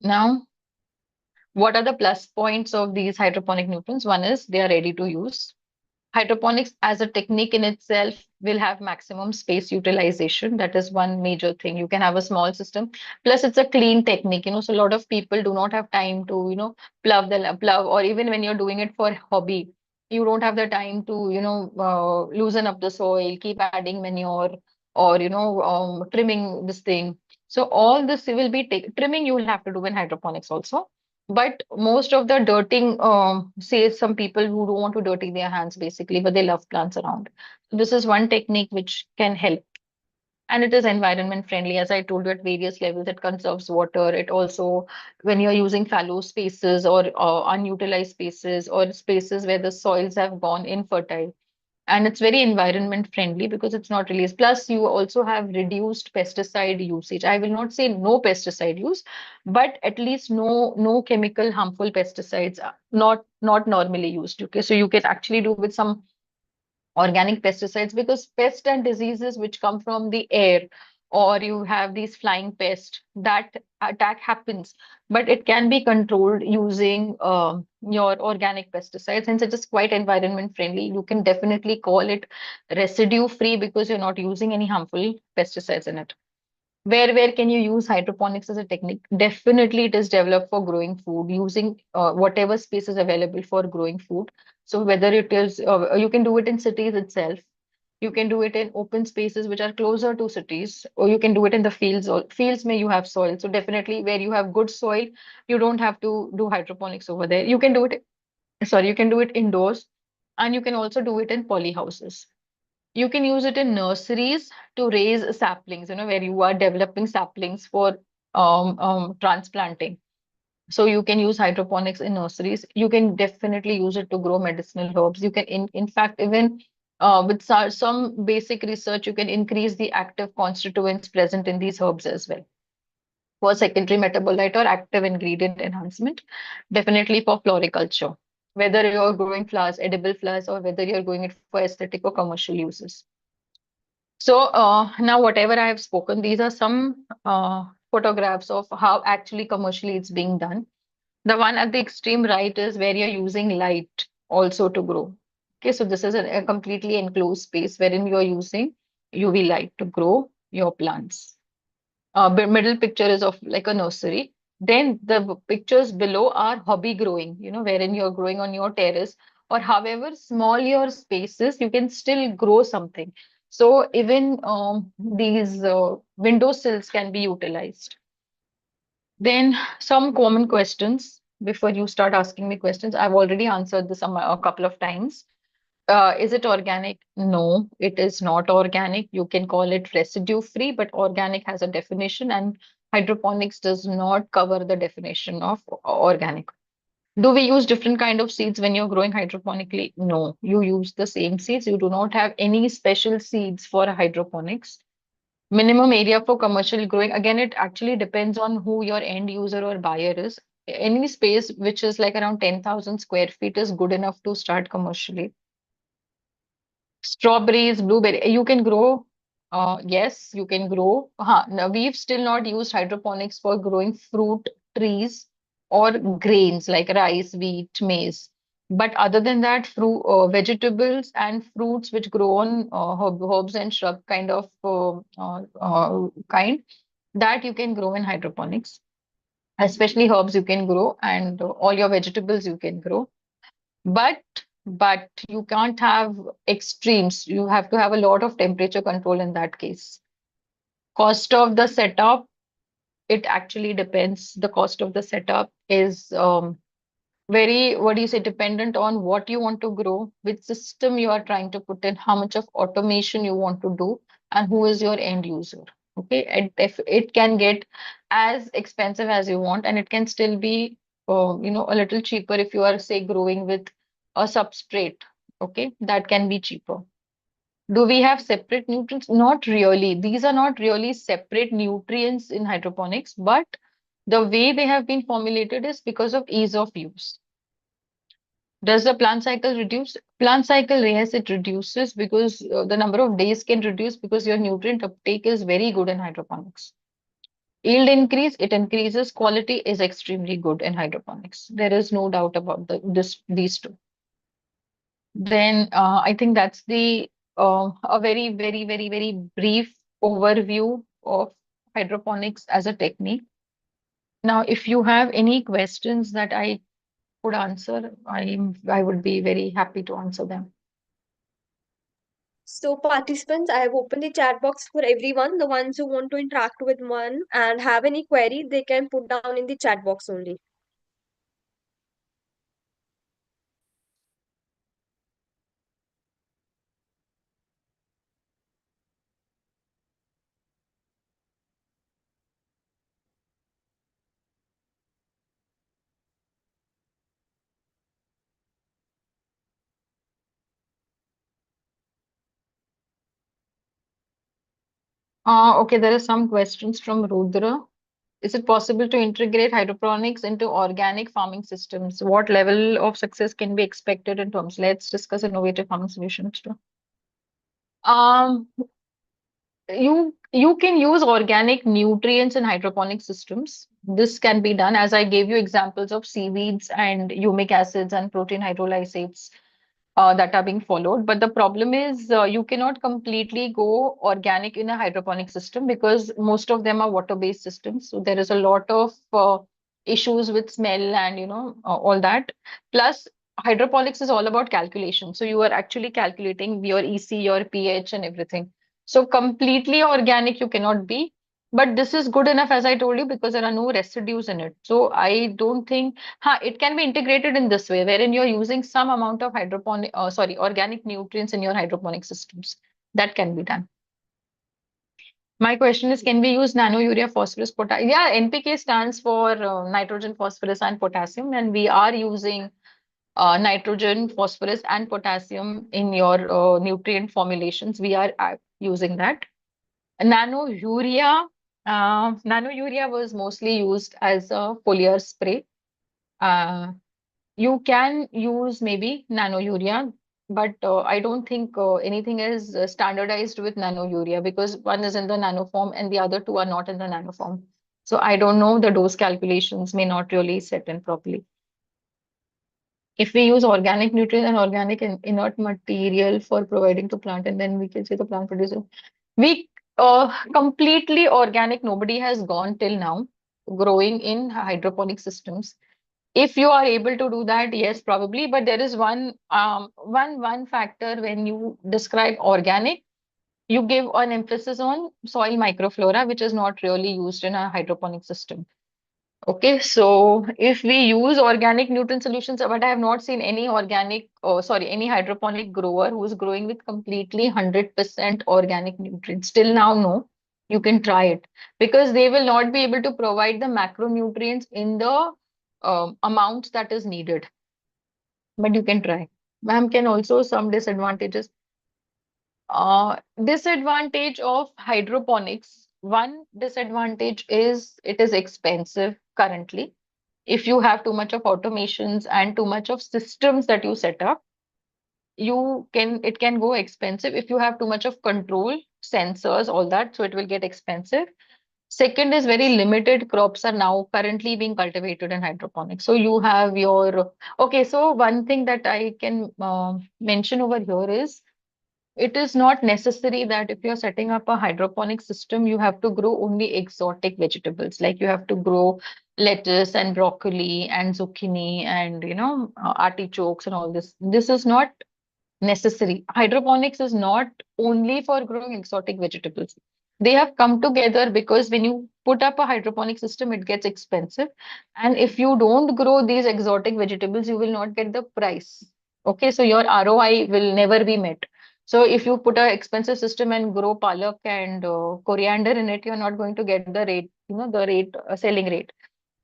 Now, what are the plus points of these hydroponic nutrients? One is they are ready to use. Hydroponics as a technique in itself will have maximum space utilization. That is one major thing. You can have a small system. Plus, it's a clean technique, so a lot of people do not have time to, plow, or even when you're doing it for hobby, you don't have the time to, loosen up the soil, keep adding manure, or, trimming this thing. So all this will be trimming you will have to do in hydroponics also. But most of the dirting, say some people who don't want to dirty their hands basically, but they love plants around. So this is one technique which can help. And it is environment friendly. As I told you, at various levels, it conserves water. It also, when you're using fallow spaces or unutilized spaces or spaces where the soils have gone infertile, and it's very environment friendly because it's not released. Plus, you also have reduced pesticide usage. I will not say no pesticide use, but at least no chemical harmful pesticides are not normally used. Okay, so you can actually do with some organic pesticides because pests and diseases which come from the air, or you have these flying pests, that attack happens, but it can be controlled using your organic pesticides. Since it is quite environment friendly, you can definitely call it residue free because you're not using any harmful pesticides in it. Where can you use hydroponics as a technique? Definitely, it is developed for growing food using whatever space is available for growing food. So whether it is, you can do it in cities itself, you can do it in open spaces which are closer to cities, or you can do it in the fields. Or fields may you have soil, so definitely where you have good soil, you don't have to do hydroponics over there. You can do it, sorry, you can do it indoors, and you can also do it in poly houses. You can use it in nurseries to raise saplings, where you are developing saplings for transplanting. So you can use hydroponics in nurseries. You can definitely use it to grow medicinal herbs. You can, in fact, even with some basic research, you can increase the active constituents present in these herbs as well for secondary metabolite or active ingredient enhancement, definitely for floriculture, whether you're growing flowers, edible flowers, or whether you're growing it for aesthetic or commercial uses. So now whatever I have spoken, these are some photographs of how actually commercially it's being done. The one at the extreme right is where you're using light also to grow. Okay, so this is a completely enclosed space wherein you're using UV light to grow your plants. Middle picture is of like a nursery. Then the pictures below are hobby growing, wherein you're growing on your terrace, or however small your space is, you can still grow something. So even these window sills can be utilized. Then some common questions before you start asking me questions. I've already answered this a couple of times. Is it organic? No, it is not organic. You can call it residue free, but organic has a definition, and hydroponics does not cover the definition of organic. Do we use different kind of seeds when you're growing hydroponically? No, you use the same seeds. You do not have any special seeds for hydroponics. Minimum area for commercial growing, again, it actually depends on who your end user or buyer is. Any space which is like around 10,000 square feet is good enough to start commercially. Strawberries, blueberry, you can grow. Yes, you can grow. Now we've still not used hydroponics for growing fruit trees or grains like rice, wheat, maize. But other than that, fruit, vegetables and fruits which grow on herbs and shrub kind, that you can grow in hydroponics. Especially herbs you can grow, and all your vegetables you can grow. But but you can't have extremes. You have to have a lot of temperature control in that case. Cost of the setup, it actually depends. The cost of the setup is very, what do you say, dependent on what you want to grow, which system you are trying to put in, how much of automation you want to do, and who is your end user. Okay, and if it can get as expensive as you want, and it can still be, a little cheaper if you are, say, growing with a substrate. Okay, that can be cheaper. Do we have separate nutrients? Not really. These are not really separate nutrients in hydroponics, but the way they have been formulated is because of ease of use. Does the plant cycle reduce? Plant cycle, yes, it reduces because the number of days can reduce because your nutrient uptake is very good in hydroponics. Yield increase, it increases. Quality is extremely good in hydroponics. There is no doubt about these two. Then I think that's the a very, very, very, very brief overview of hydroponics as a technique. Now, if you have any questions that I could answer, I would be very happy to answer them. So, participants, I have opened the chat box for everyone. The ones who want to interact with one and have any query, they can put down in the chat box only. Okay, there are some questions from Rudra. Is it possible to integrate hydroponics into organic farming systems? What level of success can be expected in terms? Let's discuss innovative farming solutions too. Um, you can use organic nutrients in hydroponic systems. This can be done, as I gave you examples of seaweeds and humic acids and protein hydrolysates that are being followed. But the problem is you cannot completely go organic in a hydroponic system because most of them are water-based systems. So there is a lot of issues with smell and all that. Plus, hydroponics is all about calculation. So you are actually calculating your EC, your pH, and everything. So completely organic you cannot be. But this is good enough, as I told you, because there are no residues in it. So I don't think it can be integrated in this way, wherein you're using some amount of organic nutrients in your hydroponic systems. That can be done. My question is, can we use nano urea, phosphorus, potassium? Yeah, NPK stands for nitrogen, phosphorus, and potassium, and we are using nitrogen, phosphorus, and potassium in your nutrient formulations. We are using that. Nano urea, nano urea was mostly used as a foliar spray. Uh, You can use maybe nano urea, but I don't think anything is standardized with nano urea because one is in the nano form and the other two are not in the nano form. So I don't know, the dose calculations may not really set in properly. If we use organic nutrient and organic inert material for providing to plant, and then we can say the plant produces. We completely organic, nobody has gone till now growing in hydroponic systems. If you are able to do that, yes, probably. But there is one factor when you describe organic, you give an emphasis on soil microflora, which is not really used in a hydroponic system. Okay, so if we use organic nutrient solutions, but I have not seen any any hydroponic grower who's growing with completely 100% organic nutrients. Till now, no. You can try it because they will not be able to provide the macronutrients in the amount that is needed. But you can try. Ma'am, can also some disadvantages. Disadvantage of hydroponics. One disadvantage is it is expensive currently. If you have too much of automations and too much of systems that you set up, it can go expensive. If you have too much of control, sensors, all that, so it will get expensive. Second is very limited crops are now currently being cultivated in hydroponics. So you have your, okay, so one thing that I can mention over here is it is not necessary that if you're setting up a hydroponic system, you have to grow only exotic vegetables. Like you have to grow lettuce and broccoli and zucchini and, artichokes and all this. This is not necessary. Hydroponics is not only for growing exotic vegetables. They have come together because when you put up a hydroponic system, it gets expensive. And if you don't grow these exotic vegetables, you will not get the price. Okay, so your ROI will never be met. So if you put an expensive system and grow palak and coriander in it, you're not going to get the rate, the rate, selling rate.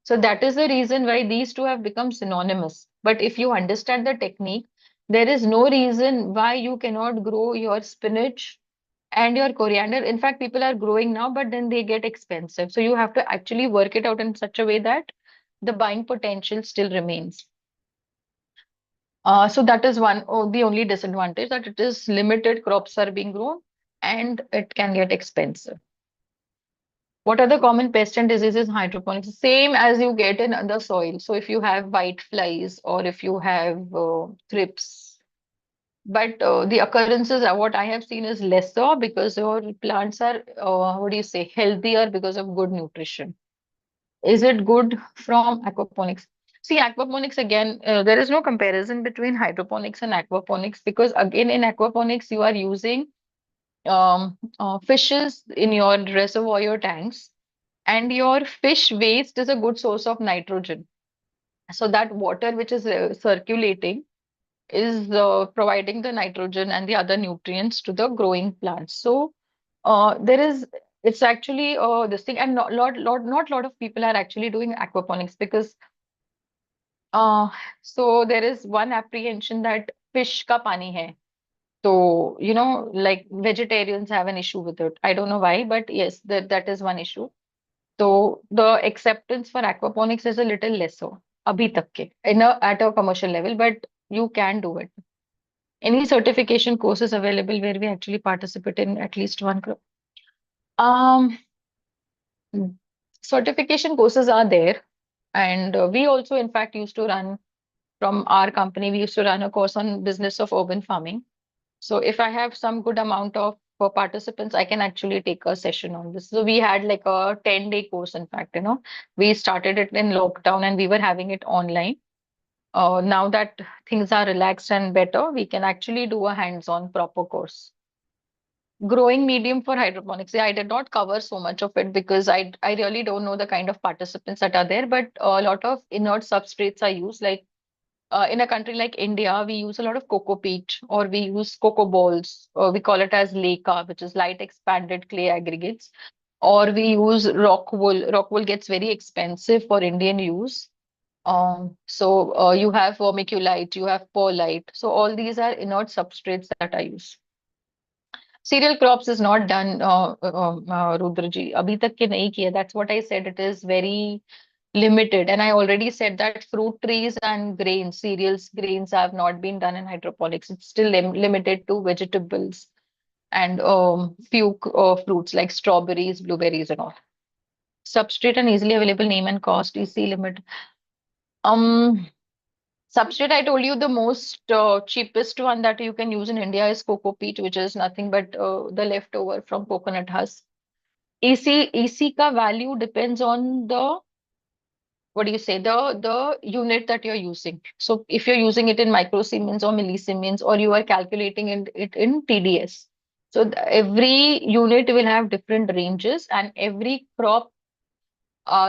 So that is the reason why these two have become synonymous. But if you understand the technique, there is no reason why you cannot grow your spinach and your coriander. In fact, people are growing now, but then they get expensive. So you have to actually work it out in such a way that the buying potential still remains. So that is the only disadvantage that it is limited crops are being grown and it can get expensive. What are the common pests and diseases in hydroponics? Same as you get in the soil. So if you have white flies or if you have thrips, but the occurrences, what I have seen is lesser because your plants are, what do you say, healthier because of good nutrition. Is it good from aquaponics? See, aquaponics again, there is no comparison between hydroponics and aquaponics because again in aquaponics you are using fishes in your reservoir tanks and your fish waste is a good source of nitrogen. So that water which is circulating is providing the nitrogen and the other nutrients to the growing plants. So there is it's actually this thing, and not lot of people are actually doing aquaponics because uh, so there is one apprehension that fish ka pani hai. So, like vegetarians have an issue with it. I don't know why, but yes, that is one issue. So the acceptance for aquaponics is a little lesser, abhi tak ke, at a commercial level, but you can do it. Any certification courses available where we actually participate in at least one group? Um, Certification courses are there, and we also, in fact, used to run from our company. We used to run a course on business of urban farming. So if I have some good amount of participants, I can actually take a session on this. So we had like a 10-day course, in fact, we started it in lockdown and we were having it online. Now that things are relaxed and better, we can actually do a hands-on proper course. Growing medium for hydroponics. Yeah, I did not cover so much of it because I really don't know the kind of participants that are there, but a lot of inert substrates are used. Like in a country like India, we use a lot of cocoa peat or we use cocoa balls. We call it as leca, which is light expanded clay aggregates. Or we use rock wool. Rock wool gets very expensive for Indian use. So you have vermiculite, you have perlite. So all these are inert substrates that I use. Cereal crops is not done, Rudra ji. Abhi tak ke nahi kiya. That's what I said. It is very limited. And I already said that fruit trees and grains, cereals, grains have not been done in hydroponics. It's still limited to vegetables and few fruits like strawberries, blueberries, and all. Substrate and easily available name and cost, EC limit. Um, Substrate, I told you the most cheapest one that you can use in India is cocoa peat, which is nothing but the leftover from coconut husk. EC ka value depends on the, what do you say, the unit that you're using. So if you're using it in microsiemens or millisiemens, or you are calculating it in TDS. So every unit will have different ranges, and every crop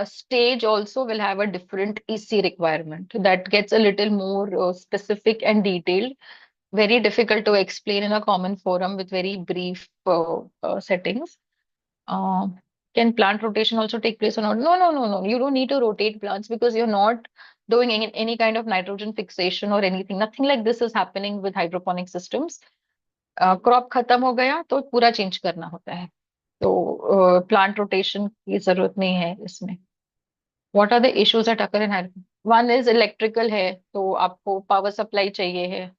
stage also will have a different EC requirement that gets a little more specific and detailed. Very difficult to explain in a common forum with very brief settings. Um, can plant rotation also take place or not? No, no, no, no. You don't need to rotate plants because you're not doing any kind of nitrogen fixation or anything. Nothing like this is happening with hydroponic systems. Crop खत्म हो गया तो पूरा change करना होता है. तो plant rotation की जरूरत नहीं है इसमें. What are the issues that occur in hydro? One is electrical है, तो आपको पावर सप्लाई चाहिए है.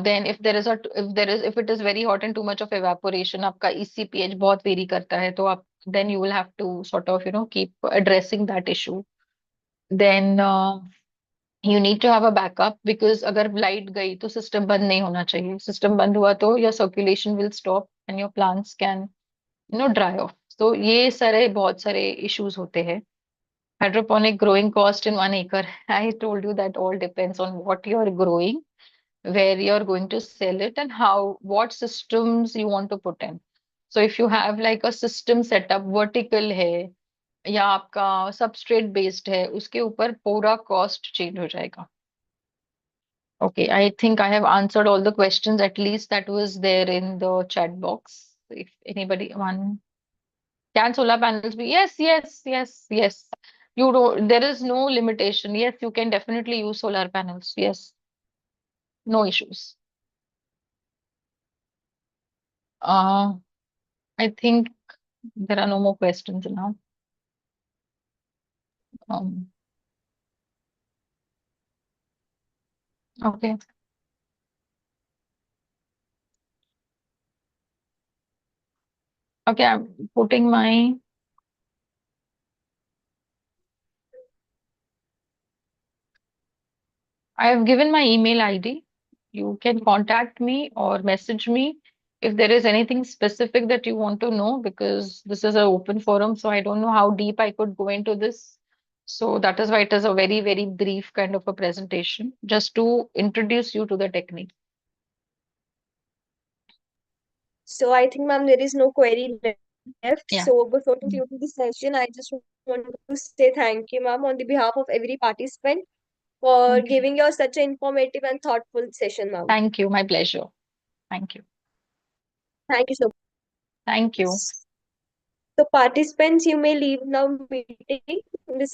Then if it is very hot and too much of evaporation, आपका ECPH बहुत वेरी करता है, तो आप then you will have to sort of keep addressing that issue. Then you need to have a backup because अगर light गई तो system बंद नहीं होना चाहिए. सिस्टम बंद हुआ तो your circulation will stop and your plants can dry off. तो ये सारे बहुत सारे issues होते हैं. Hydroponic growing cost in 1 acre. I told you that all depends on what you are growing, where you're going to sell it, and what systems you want to put in. So if you have like a system setup, vertical है या आपका substrate based है, उसके ऊपर पूरा cost change हो जाएगा. Okay, I think I have answered all the questions, at least that was there in the chat box. If anybody one can solar panels be? Yes, yes, yes, yes. You don't, there is no limitation. Yes, you can definitely use solar panels. Yes, no issues. Uh, I think there are no more questions now. Um, okay. Okay, I'm putting my, I have given my email ID. You can contact me or message me if there is anything specific that you want to know, because this is an open forum, so I don't know how deep I could go into this. So that is why it is a very, very brief kind of a presentation, just to introduce you to the technique. So I think, ma'am, there is no query left. So Yeah. before concluding the session, I just want to say thank you, ma'am, on the behalf of every participant for Thank giving you. your such an informative and thoughtful session, ma'am. Thank you. My pleasure. Thank you. Thank you so Thank you. much. So participants, you may leave now meeting. This is